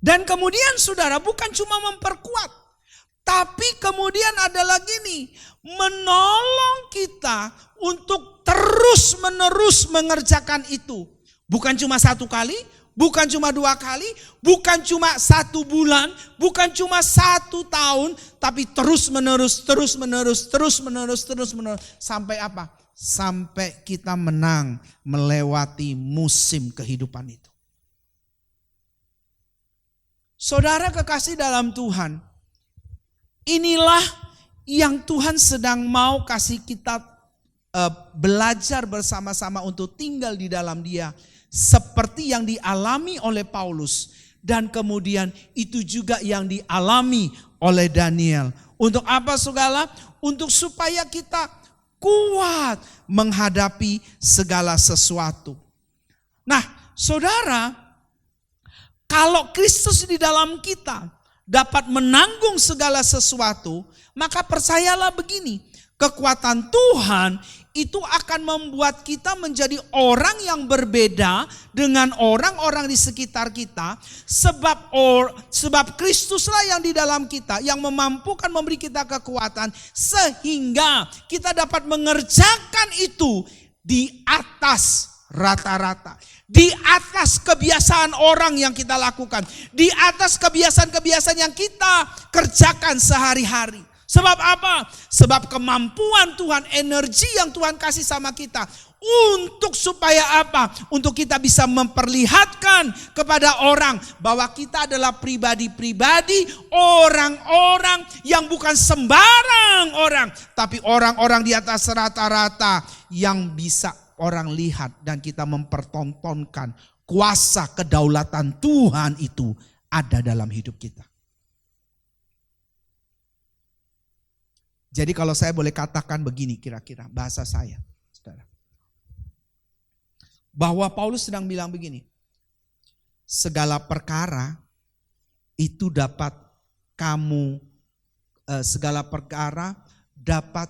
Dan kemudian saudara, bukan cuma memperkuat, tapi kemudian ada lagi nih, menolong kita untuk terus-menerus mengerjakan itu. Bukan cuma satu kali, bukan cuma 2 kali, bukan cuma 1 bulan, bukan cuma 1 tahun, tapi terus menerus. Sampai apa? Sampai kita menang melewati musim kehidupan itu. Saudara kekasih dalam Tuhan, inilah yang Tuhan sedang mau kasih kita belajar bersama-sama untuk tinggal di dalam Dia. Seperti yang dialami oleh Paulus. Dan kemudian itu juga yang dialami oleh Daniel. Untuk apa saudara? Untuk supaya kita kuat menghadapi segala sesuatu. Nah saudara, kalau Kristus di dalam kita dapat menanggung segala sesuatu, maka percayalah begini, kekuatan Tuhan itu akan membuat kita menjadi orang yang berbeda dengan orang-orang di sekitar kita. Sebab Kristuslah yang di dalam kita, yang memampukan memberi kita kekuatan, sehingga kita dapat mengerjakan itu di atas rata-rata. Di atas kebiasaan orang yang kita lakukan. Di atas kebiasaan-kebiasaan yang kita kerjakan sehari-hari. Sebab apa? Sebab kemampuan Tuhan, energi yang Tuhan kasih sama kita. Untuk supaya apa? Untuk kita bisa memperlihatkan kepada orang bahwa kita adalah pribadi-pribadi, orang-orang yang bukan sembarang orang. Tapi orang-orang di atas rata-rata yang bisa orang lihat dan kita mempertontonkan kuasa kedaulatan Tuhan itu ada dalam hidup kita. Jadi kalau saya boleh katakan begini kira-kira bahasa saya, saudara. Bahwa Paulus sedang bilang begini, segala perkara itu dapat kamu, segala perkara dapat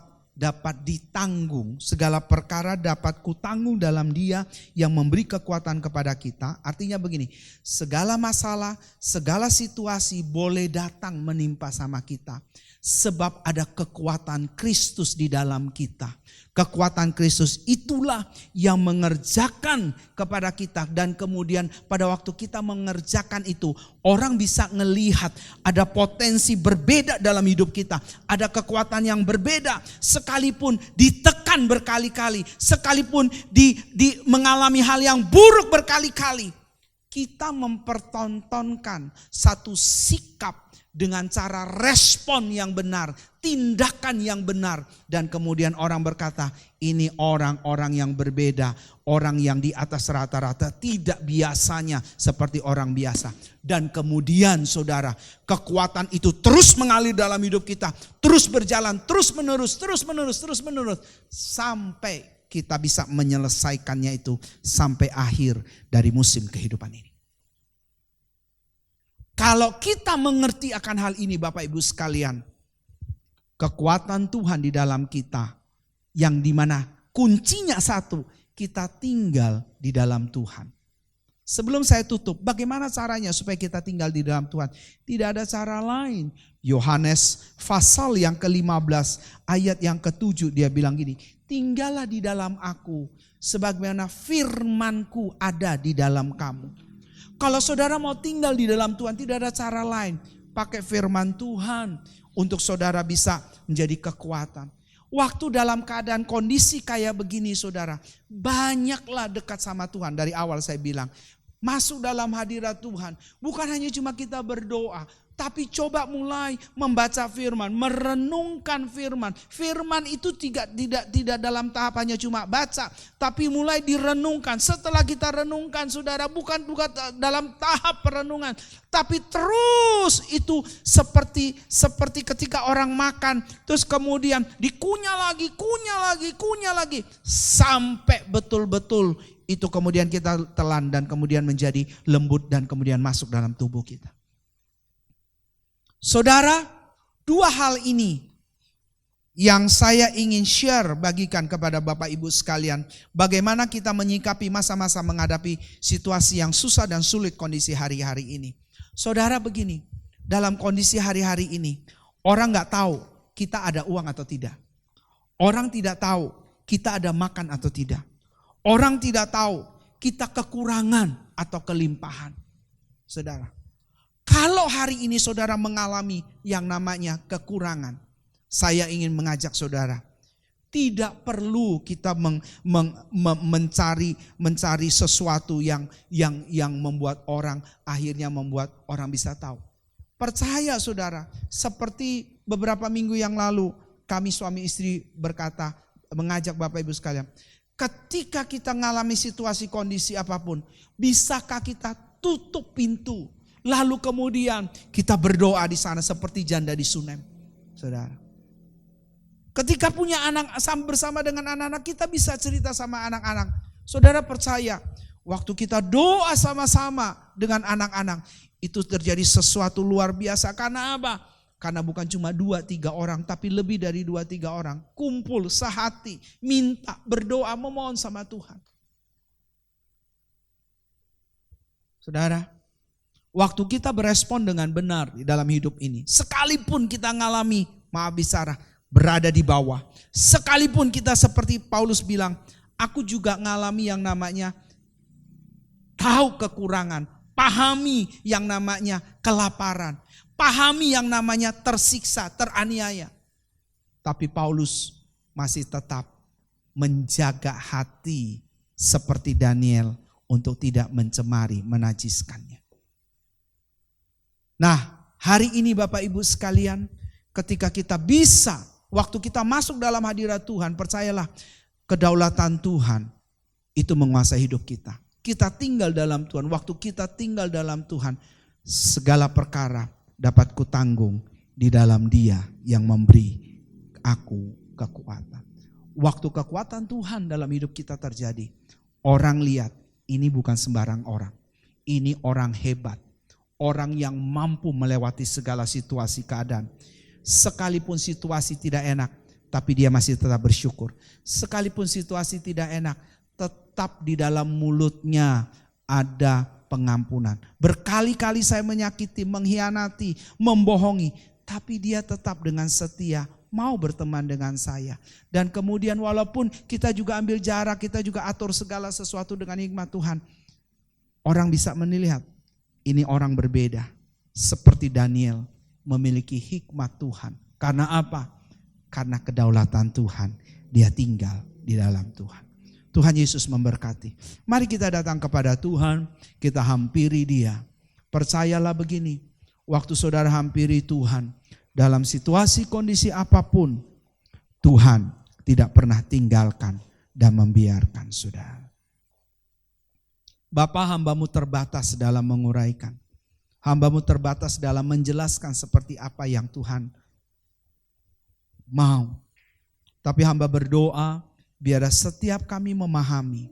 ditanggung, segala perkara dapat kutanggung dalam Dia yang memberi kekuatan kepada kita. Artinya begini, segala masalah, segala situasi boleh datang menimpa sama kita. Sebab ada kekuatan Kristus di dalam kita. Kekuatan Kristus itulah yang mengerjakan kepada kita. Dan kemudian pada waktu kita mengerjakan itu, orang bisa ngelihat ada potensi berbeda dalam hidup kita. Ada kekuatan yang berbeda. Sekalipun ditekan berkali-kali. Sekalipun mengalami hal yang buruk berkali-kali. Kita mempertontonkan satu sikap dengan cara respon yang benar, tindakan yang benar. Dan kemudian orang berkata, ini orang-orang yang berbeda, orang yang di atas rata-rata, tidak biasanya seperti orang biasa. Dan kemudian saudara, kekuatan itu terus mengalir dalam hidup kita, terus berjalan, terus menerus, sampai kita bisa menyelesaikannya itu sampai akhir dari musim kehidupan ini. Kalau kita mengerti akan hal ini Bapak Ibu sekalian, kekuatan Tuhan di dalam kita, yang dimana kuncinya satu, kita tinggal di dalam Tuhan. Sebelum saya tutup, bagaimana caranya supaya kita tinggal di dalam Tuhan? Tidak ada cara lain. Yohanes pasal yang ke-15 ayat yang ke-7 dia bilang gini, tinggallah di dalam aku sebagaimana firmanku ada di dalam kamu. Kalau saudara mau tinggal di dalam Tuhan, tidak ada cara lain. Pakai firman Tuhan untuk saudara bisa menjadi kekuatan. Waktu dalam keadaan kondisi kayak begini saudara, banyaklah dekat sama Tuhan. Dari awal saya bilang, masuk dalam hadirat Tuhan. Bukan hanya cuma kita berdoa, tapi coba mulai membaca firman, merenungkan firman. Firman itu tidak dalam tahap hanya cuma baca, tapi mulai direnungkan. Setelah kita renungkan saudara, bukan dalam tahap perenungan, tapi terus itu seperti ketika orang makan, terus kemudian dikunyah lagi, sampai betul-betul itu kemudian kita telan dan kemudian menjadi lembut dan kemudian masuk dalam tubuh kita. Saudara, dua hal ini yang saya ingin share bagikan kepada Bapak Ibu sekalian. Bagaimana kita menyikapi masa-masa menghadapi situasi yang susah dan sulit kondisi hari-hari ini. Saudara begini, dalam kondisi hari-hari ini, orang gak tahu kita ada uang atau tidak. Orang tidak tahu kita ada makan atau tidak. Orang tidak tahu kita kekurangan atau kelimpahan. Saudara. Kalau hari ini saudara mengalami yang namanya kekurangan, saya ingin mengajak saudara, tidak perlu kita mencari sesuatu yang akhirnya membuat orang bisa tahu. Percaya saudara, seperti beberapa minggu yang lalu kami suami istri berkata, mengajak Bapak Ibu sekalian, ketika kita mengalami situasi kondisi apapun, bisakah kita tutup pintu? Lalu kemudian kita berdoa di sana seperti janda di Sunem, saudara. Ketika punya anak bersama dengan anak-anak, kita bisa cerita sama anak-anak. Saudara percaya, waktu kita doa sama-sama dengan anak-anak, itu terjadi sesuatu luar biasa. Karena apa? Karena bukan cuma 2-3 orang, tapi lebih dari 2-3 orang. Kumpul sehati, minta, berdoa, memohon sama Tuhan. Saudara, waktu kita berespon dengan benar di dalam hidup ini, sekalipun kita ngalami, maaf bicara, berada di bawah. Sekalipun kita seperti Paulus bilang, aku juga ngalami yang namanya tahu kekurangan, pahami yang namanya kelaparan, pahami yang namanya tersiksa, teraniaya. Tapi Paulus masih tetap menjaga hati seperti Daniel untuk tidak mencemari, menajiskannya. Nah, hari ini Bapak Ibu sekalian, ketika kita bisa, waktu kita masuk dalam hadirat Tuhan, percayalah kedaulatan Tuhan itu menguasai hidup kita. Kita tinggal dalam Tuhan, waktu kita tinggal dalam Tuhan, segala perkara dapat kutanggung di dalam Dia yang memberi aku kekuatan. Waktu kekuatan Tuhan dalam hidup kita terjadi, orang lihat ini bukan sembarang orang. Ini orang hebat. Orang yang mampu melewati segala situasi keadaan. Sekalipun situasi tidak enak, tapi dia masih tetap bersyukur. Sekalipun situasi tidak enak, tetap di dalam mulutnya ada pengampunan. Berkali-kali saya menyakiti, mengkhianati, membohongi, tapi dia tetap dengan setia mau berteman dengan saya. Dan kemudian walaupun kita juga ambil jarak, kita juga atur segala sesuatu dengan hikmat Tuhan, orang bisa melihat ini orang berbeda. Seperti Daniel memiliki hikmat Tuhan. Karena apa? Karena kedaulatan Tuhan. Dia tinggal di dalam Tuhan. Tuhan Yesus memberkati. Mari kita datang kepada Tuhan, kita hampiri Dia. Percayalah begini, waktu saudara hampiri Tuhan, dalam situasi kondisi apapun, Tuhan tidak pernah tinggalkan dan membiarkan saudara. Bapa, hambamu terbatas dalam menguraikan. Hambamu terbatas dalam menjelaskan seperti apa yang Tuhan mau. Tapi hamba berdoa, biar setiap kami memahami.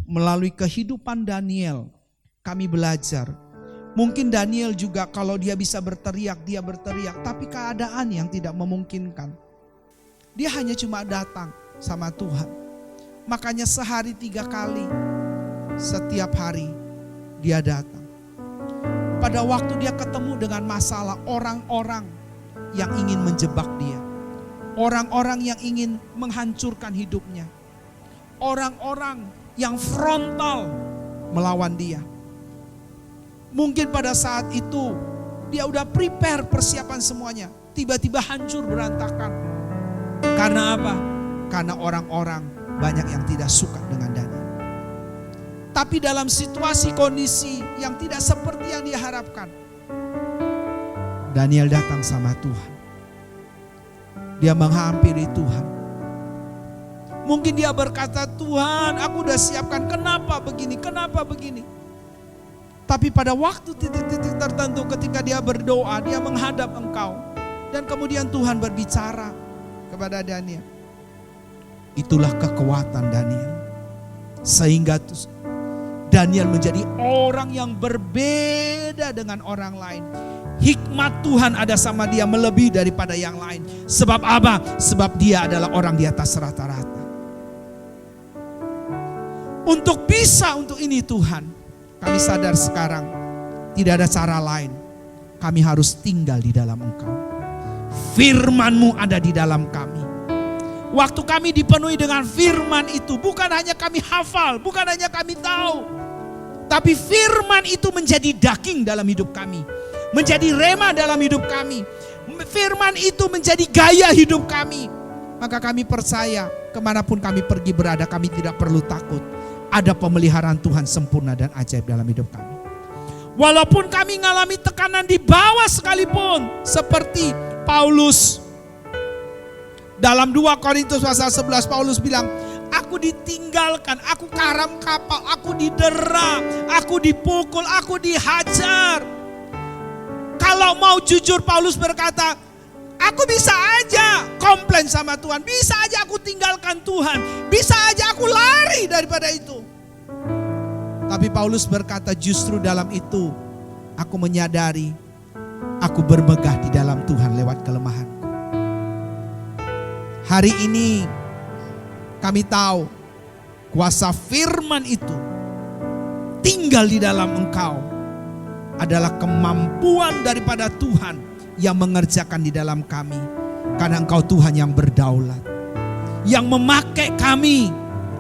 Melalui kehidupan Daniel, kami belajar. Mungkin Daniel juga kalau dia bisa berteriak, dia berteriak. Tapi keadaan yang tidak memungkinkan. Dia hanya cuma datang sama Tuhan. Makanya sehari 3 kali, setiap hari dia datang. Pada waktu dia ketemu dengan masalah, orang-orang yang ingin menjebak dia. Orang-orang yang ingin menghancurkan hidupnya. Orang-orang yang frontal melawan dia. Mungkin pada saat itu dia udah prepare persiapan semuanya. Tiba-tiba hancur berantakan. Karena apa? Karena orang-orang banyak yang tidak suka dengan Daniel. Tapi dalam situasi kondisi yang tidak seperti yang diharapkan, Daniel datang sama Tuhan. Dia menghampiri Tuhan. Mungkin dia berkata, Tuhan aku udah siapkan, kenapa begini, kenapa begini. Tapi pada waktu titik-titik tertentu ketika dia berdoa, dia menghadap Engkau. Dan kemudian Tuhan berbicara kepada Daniel. Itulah kekuatan Daniel. Sehingga Daniel menjadi orang yang berbeda dengan orang lain. Hikmat Tuhan ada sama dia melebihi daripada yang lain. Sebab apa? Sebab dia adalah orang di atas rata-rata. Untuk bisa untuk ini Tuhan, kami sadar sekarang tidak ada cara lain. Kami harus tinggal di dalam Engkau. Firman-Mu ada di dalam kami. Waktu kami dipenuhi dengan firman itu, bukan hanya kami hafal, bukan hanya kami tahu. Tapi firman itu menjadi daging dalam hidup kami. Menjadi rema dalam hidup kami. Firman itu menjadi gaya hidup kami. Maka kami percaya kemanapun kami pergi berada, kami tidak perlu takut. Ada pemeliharaan Tuhan sempurna dan ajaib dalam hidup kami. Walaupun kami mengalami tekanan di bawah sekalipun. Seperti Paulus. Dalam 2 Korintus pasal 11 Paulus bilang, aku ditinggalkan, aku karam kapal, aku didera, aku dipukul, aku dihajar. Kalau mau jujur Paulus berkata, aku bisa aja komplain sama Tuhan, bisa aja aku tinggalkan Tuhan, bisa aja aku lari daripada itu. Tapi Paulus berkata justru dalam itu aku menyadari aku bermegah di dalam Tuhan lewat kelemahanku. Hari ini kami tahu kuasa firman itu tinggal di dalam Engkau adalah kemampuan daripada Tuhan yang mengerjakan di dalam kami. Karena Engkau Tuhan yang berdaulat, yang memakai kami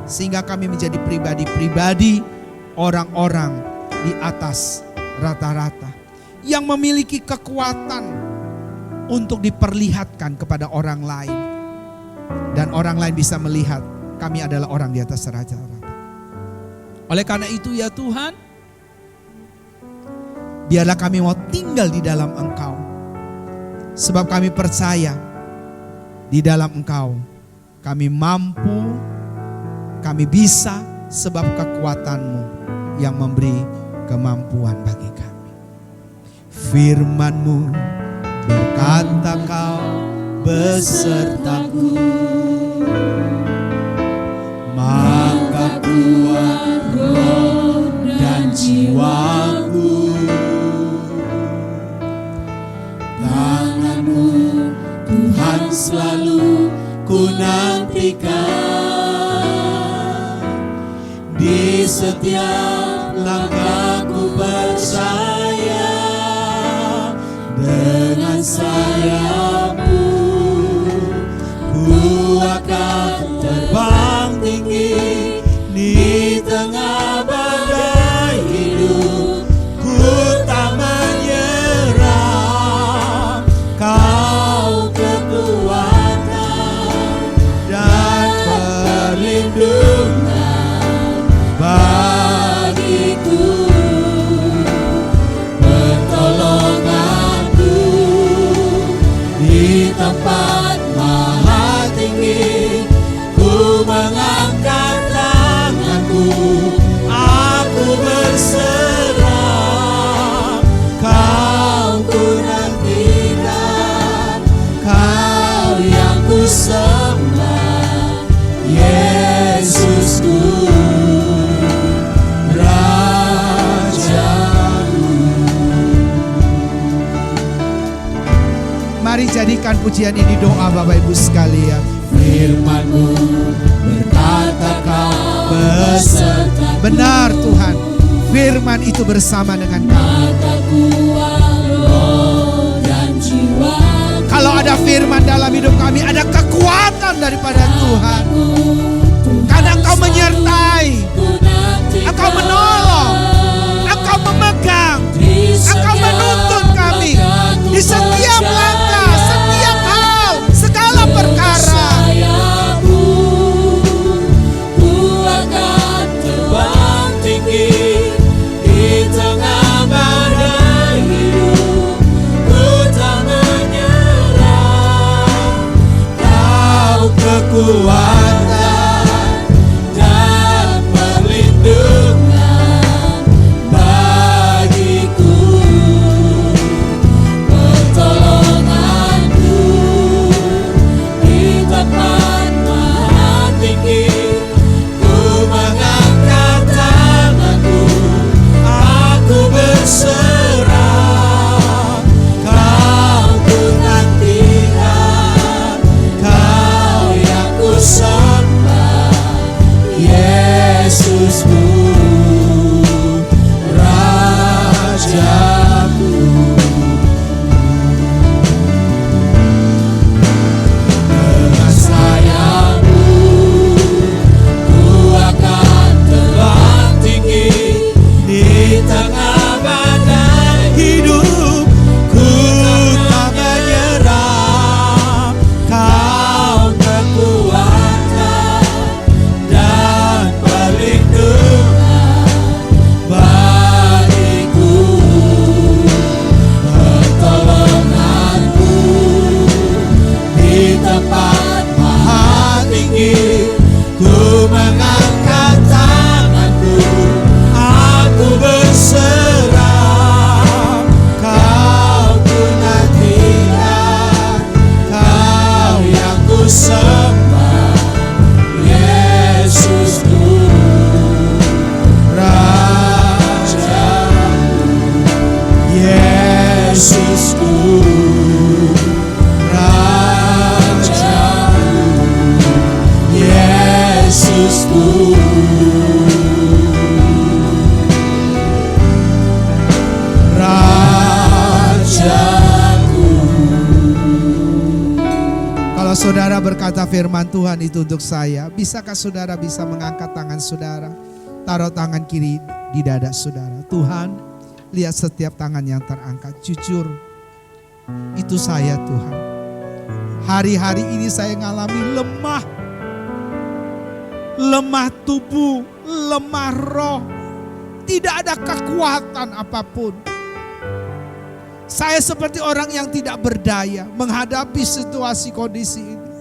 sehingga kami menjadi pribadi-pribadi, orang-orang di atas rata-rata yang memiliki kekuatan untuk diperlihatkan kepada orang lain orang lain bisa melihat kami adalah orang di atas raja-raja. Oleh karena itu ya Tuhan, biarlah kami mau tinggal di dalam Engkau. Sebab kami percaya di dalam Engkau kami mampu, kami bisa, sebab kekuatan-Mu yang memberi kemampuan bagi kami. Firman-Mu berkata Kau besertaku, maka kuat roh dan jiwaku. Tangan-Mu Tuhan selalu ku nantikan, di setiap langkahku percaya, dengan sayap-Mu ku akan terbang tinggi di tengah badai hidup. Ku tak menyerah, Kau kekuatan dan perlindungan bagiku, pertolonganku di tempat maha tinggi. Ku mengangkat tanganku, aku berserah, Kau ku nantikan, Kau yang ku sembah, Yesusku, Rajaku. Mari jadikan pujian ini doa Bapak Ibu sekalian. Firman-Mu berkata Kau beserta. Benar Tuhan, firman itu bersama dengan kami. Kalau ada firman dalam hidup kami, ada kekuatan daripada Tuhan. Karena Engkau menyertai, Engkau menolong, Engkau memegang, Engkau menuntun kami di setiap langkah, setiap hal, segala perkara. Ku akan terbang tinggi di tengah badai hidup. Ku tak menyerah, Kau kekuatan dan perlindungan bagiku, pertolonganku di tempat maha tinggi. Ku mengangkat tanganku, aku berserah, Kau ku nantikan, Kau yang ku sembah, Yesusku, Rajaku. Dengan sayap-Mu ku akan terbang tinggi di tengah badai hidup. Ku tak menyerah, Kau kekuatan dan perlindungan bagiku, pertolonganku di tempat maha tinggi. Ku mengangkat tanganku, aku berserah, Kau ku nantikan, Kau yang ku sembah, Yesusku, Rajaku, Yesusku, Rajaku, Yesusku. Rajaku. Kalau saudara berkata firman Tuhan itu untuk saya, bisakah saudara bisa mengangkat tangan saudara, taruh tangan kiri di dada saudara? Tuhan, lihat setiap tangan yang terangkat, jujur, itu saya Tuhan. Hari-hari ini saya ngalami lemah, lemah tubuh, lemah roh. Tidak ada kekuatan apapun. Saya seperti orang yang tidak berdaya menghadapi situasi kondisi ini.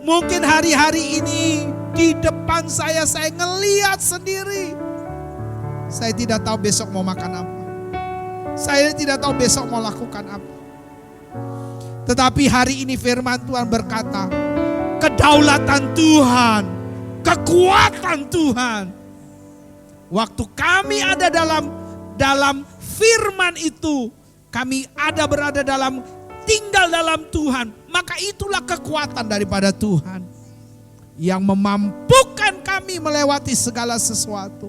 Mungkin hari-hari ini di depan saya ngelihat sendiri. Saya tidak tahu besok mau makan apa. Saya tidak tahu besok mau lakukan apa. Tetapi hari ini firman Tuhan berkata, kedaulatan Tuhan, kekuatan Tuhan. Waktu kami ada dalam firman itu, kami berada tinggal dalam Tuhan, maka itulah kekuatan daripada Tuhan yang memampukan kami melewati segala sesuatu.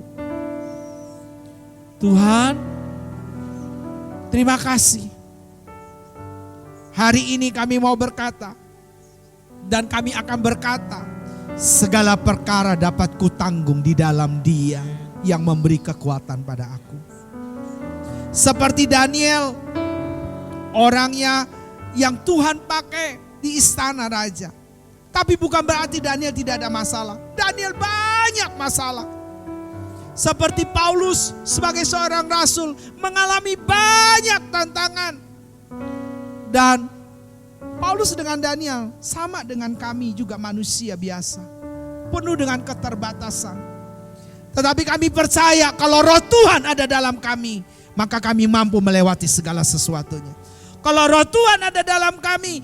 Tuhan, terima kasih. Hari ini kami mau berkata, dan kami akan berkata, segala perkara dapat kutanggung di dalam Dia yang memberi kekuatan pada aku. Seperti Daniel, orangnya yang Tuhan pakai di istana raja. Tapi bukan berarti Daniel tidak ada masalah. Daniel banyak masalah. Seperti Paulus sebagai seorang rasul mengalami banyak tantangan. Dan Paulus dengan Daniel sama dengan kami juga manusia biasa. Penuh dengan keterbatasan. Tetapi kami percaya kalau roh Tuhan ada dalam kami, maka kami mampu melewati segala sesuatunya. Kalau roh Tuhan ada dalam kami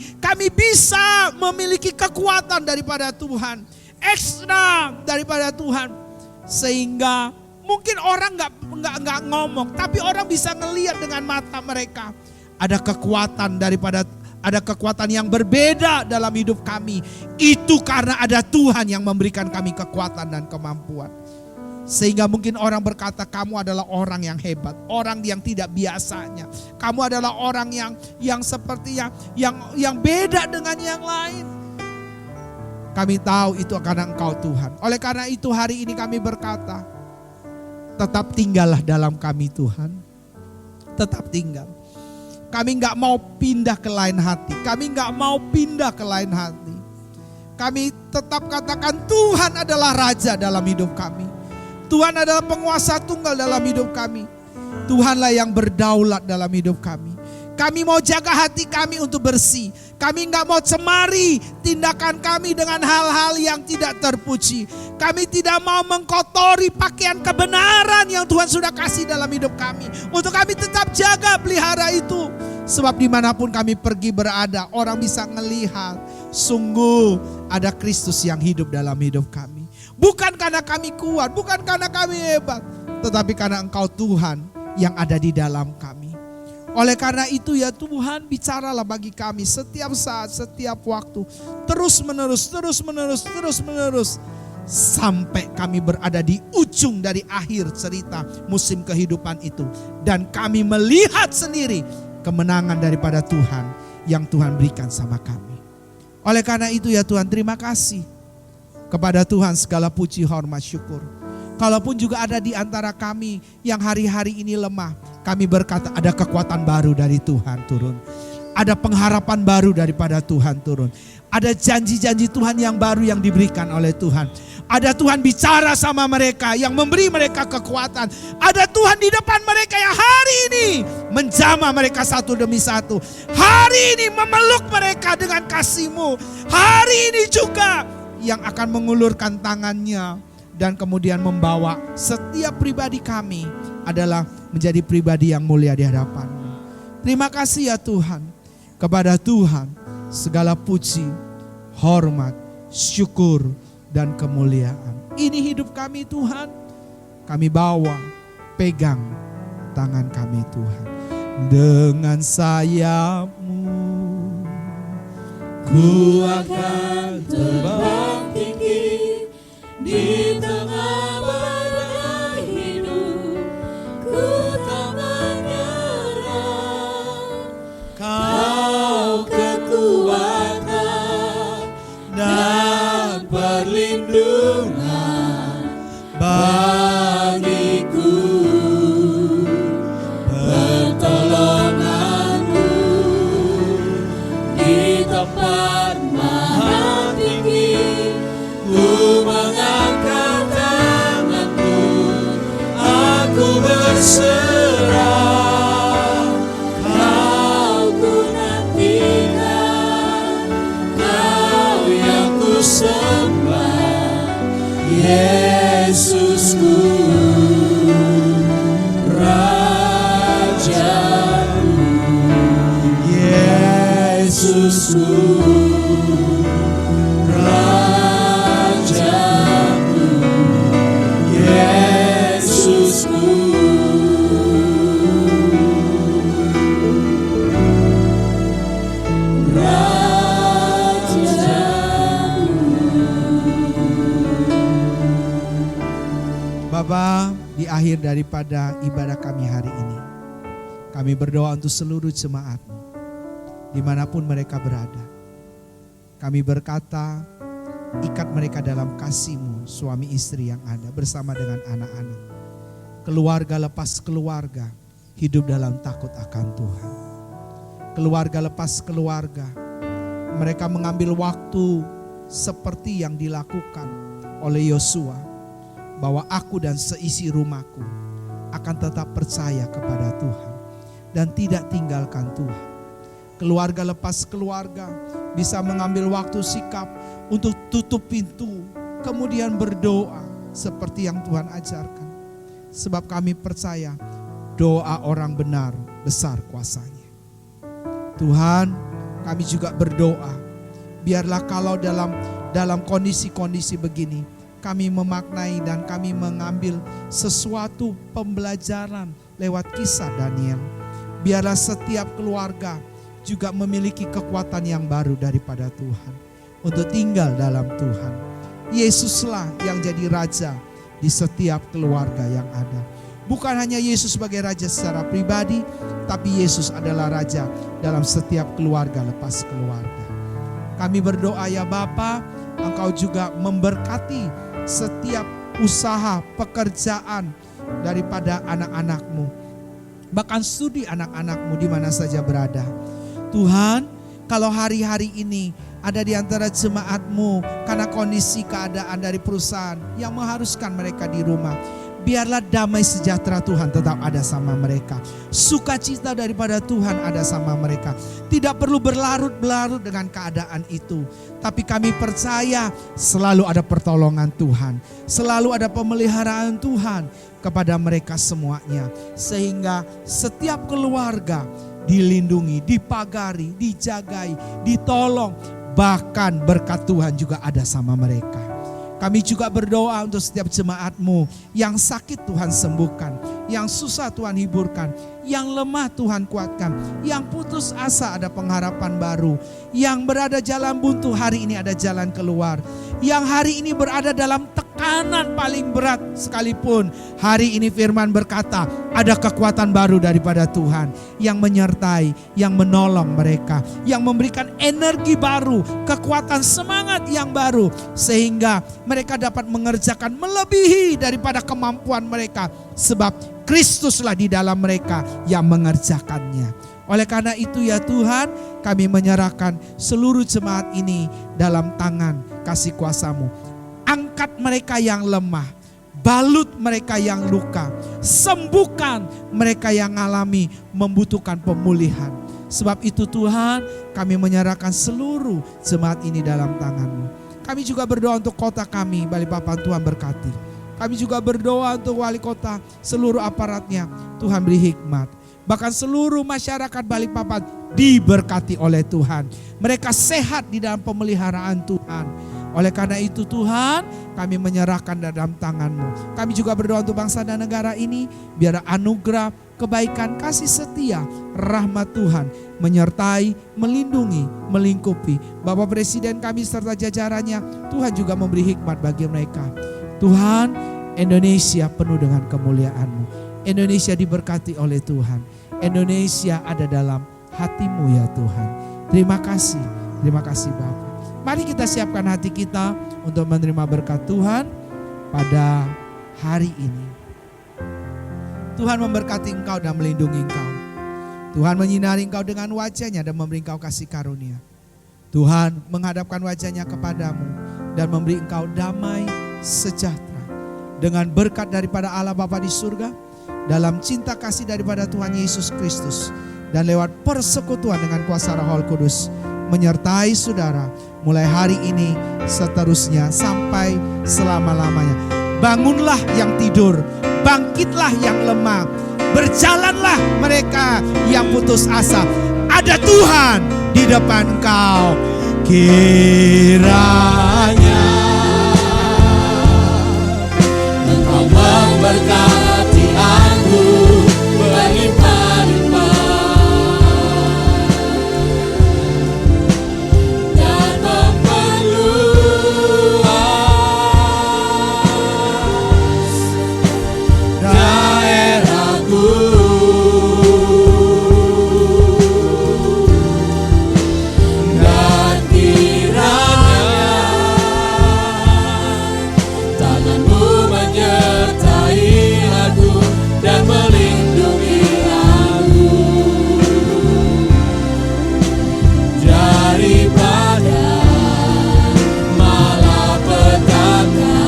bisa memiliki kekuatan daripada Tuhan. Ekstra daripada Tuhan. Sehingga mungkin orang nggak ngomong, tapi orang bisa ngelihat dengan mata mereka. Ada kekuatan yang berbeda dalam hidup kami. Itu karena ada Tuhan yang memberikan kami kekuatan dan kemampuan. Sehingga mungkin orang berkata kamu adalah orang yang hebat, orang yang tidak biasanya. Kamu adalah orang yang seperti yang beda dengan yang lain. Kami tahu itu karena Engkau Tuhan. Oleh karena itu hari ini kami berkata, tetap tinggallah dalam kami Tuhan. Tetap tinggal. Kami gak mau pindah ke lain hati. Kami gak mau pindah ke lain hati. Kami tetap katakan Tuhan adalah Raja dalam hidup kami. Tuhan adalah penguasa tunggal dalam hidup kami. Tuhanlah yang berdaulat dalam hidup kami. Kami mau jaga hati kami untuk bersih. Kami gak mau cemari tindakan kami dengan hal-hal yang tidak terpuji. Kami tidak mau mengkotori pakaian kebenaran yang Tuhan sudah kasih dalam hidup kami. Untuk kami tetap jaga pelihara itu. Sebab dimanapun kami pergi berada, orang bisa melihat sungguh ada Kristus yang hidup dalam hidup kami. Bukan karena kami kuat, bukan karena kami hebat, tetapi karena Engkau Tuhan yang ada di dalam kami. Oleh karena itu ya Tuhan, bicaralah bagi kami setiap saat, setiap waktu. Terus menerus. Sampai kami berada di ujung dari akhir cerita musim kehidupan itu. Dan kami melihat sendiri kemenangan daripada Tuhan yang Tuhan berikan sama kami. Oleh karena itu ya Tuhan, terima kasih. Kepada Tuhan segala puji, hormat, syukur. Kalaupun juga ada di antara kami yang hari-hari ini lemah, kami berkata ada kekuatan baru dari Tuhan turun. Ada pengharapan baru daripada Tuhan turun. Ada janji-janji Tuhan yang baru yang diberikan oleh Tuhan. Ada Tuhan bicara sama mereka yang memberi mereka kekuatan. Ada Tuhan di depan mereka yang hari ini menjamah mereka satu demi satu. Hari ini memeluk mereka dengan kasih-Mu. Hari ini juga yang akan mengulurkan tangannya dan kemudian membawa setiap pribadi kami adalah menjadi pribadi yang mulia di hadapan-Mu. Terima kasih ya Tuhan. Kepada Tuhan segala puji, hormat, syukur, dan kemuliaan. Ini hidup kami Tuhan. Kami bawa, pegang tangan kami Tuhan. Dengan sayap-Mu ku akan terbang tinggi di tengah badai hidup. Ku tak menyerah. Kau kekuatan dan perlindungan bagiku, pertolonganku di tempat maha tinggi. Ku Yesusku, Rajaku, Yesusku, Rajaku, Yesusku. Bapa, di akhir daripada ibadah kami hari ini, kami berdoa untuk seluruh jemaat-Mu, dimanapun mereka berada. Kami berkata, ikat mereka dalam kasih-Mu, suami istri yang ada bersama dengan anak-anak. Keluarga lepas keluarga, hidup dalam takut akan Tuhan. Keluarga lepas keluarga, mereka mengambil waktu seperti yang dilakukan oleh Yosua, bahwa aku dan seisi rumahku akan tetap percaya kepada Tuhan dan tidak tinggalkan Tuhan. Keluarga lepas keluarga bisa mengambil waktu sikap untuk tutup pintu, kemudian berdoa seperti yang Tuhan ajarkan. Sebab kami percaya doa orang benar besar kuasanya. Tuhan, kami juga berdoa, biarlah kalau dalam kondisi-kondisi begini, kami memaknai dan kami mengambil sesuatu pembelajaran lewat kisah Daniel. Biarlah setiap keluarga juga memiliki kekuatan yang baru daripada Tuhan untuk tinggal dalam Tuhan. Yesuslah yang jadi raja di setiap keluarga yang ada. Bukan hanya Yesus sebagai raja secara pribadi, tapi Yesus adalah raja dalam setiap keluarga lepas keluarga. Kami berdoa ya Bapa, Engkau juga memberkati setiap usaha, pekerjaan daripada anak-anak-Mu. Bahkan studi anak-anak-Mu di mana saja berada. Tuhan, kalau hari-hari ini ada di antara jemaat-Mu karena kondisi keadaan dari perusahaan yang mengharuskan mereka di rumah, biarlah damai sejahtera Tuhan tetap ada sama mereka. Sukacita daripada Tuhan ada sama mereka. Tidak perlu berlarut-larut dengan keadaan itu. Tapi kami percaya selalu ada pertolongan Tuhan. Selalu ada pemeliharaan Tuhan kepada mereka semuanya. Sehingga setiap keluarga dilindungi, dipagari, dijagai, ditolong. Bahkan berkat Tuhan juga ada sama mereka. Kami juga berdoa untuk setiap jemaat-Mu yang sakit Tuhan sembuhkan, yang susah Tuhan hiburkan, yang lemah Tuhan kuatkan, yang putus asa ada pengharapan baru, yang berada jalan buntu hari ini ada jalan keluar, yang hari ini berada dalam tekanan paling berat sekalipun, hari ini firman berkata ada kekuatan baru daripada Tuhan yang menyertai, yang menolong mereka, yang memberikan energi baru, kekuatan semangat yang baru, sehingga mereka dapat mengerjakan melebihi daripada kemampuan mereka, sebab Kristuslah di dalam mereka yang mengerjakannya. Oleh karena itu ya Tuhan, kami menyerahkan seluruh jemaat ini dalam tangan kasih kuasa-Mu. Angkat mereka yang lemah, balut mereka yang luka, sembuhkan mereka yang alami membutuhkan pemulihan. Sebab itu Tuhan, kami menyerahkan seluruh jemaat ini dalam tangan-Mu. Kami juga berdoa untuk kota kami, Balikpapan, Tuhan berkati. Kami juga berdoa untuk wali kota, seluruh aparatnya, Tuhan beri hikmat. Bahkan seluruh masyarakat Balikpapan diberkati oleh Tuhan. Mereka sehat di dalam pemeliharaan Tuhan. Oleh karena itu Tuhan, kami menyerahkan dalam tangan-Mu. Kami juga berdoa untuk bangsa dan negara ini, biar anugerah, kebaikan, kasih setia, rahmat Tuhan menyertai, melindungi, melingkupi Bapak Presiden kami serta jajarannya. Tuhan juga memberi hikmat bagi mereka. Tuhan, Indonesia penuh dengan kemuliaan-Mu. Indonesia diberkati oleh Tuhan. Indonesia ada dalam hati-Mu ya Tuhan. Terima kasih Bapak. Mari kita siapkan hati kita untuk menerima berkat Tuhan pada hari ini. Tuhan memberkati engkau dan melindungi engkau. Tuhan menyinari engkau dengan wajah-Nya dan memberi engkau kasih karunia. Tuhan menghadapkan wajah-Nya kepadamu dan memberi engkau damai sejahtera. Dengan berkat daripada Allah Bapa di surga, dalam cinta kasih daripada Tuhan Yesus Kristus, dan lewat persekutuan dengan kuasa Roh Kudus, menyertai saudara mulai hari ini seterusnya sampai selama-lamanya. Bangunlah yang tidur, bangkitlah yang lemah, berjalanlah mereka yang putus asa. Ada Tuhan di depan kau. Kiranya Engkau memberkati aku berlimpah-limpah dan memperluas daerahku. Dan kiranya tanganmu menyertai aku dan melindungi aku daripada malapetaka,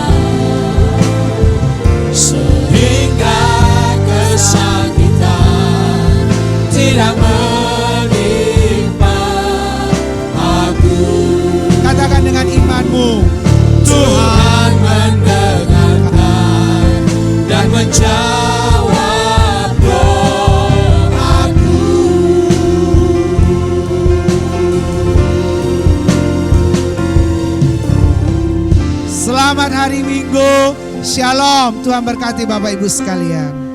sehingga kesakitan tidak menimpa aku. Katakan dengan imanmu, Tuhan mendengarkan dan menjawab doaku. selamat hari Minggu. Shalom. Tuhan berkati Bapak Ibu sekalian.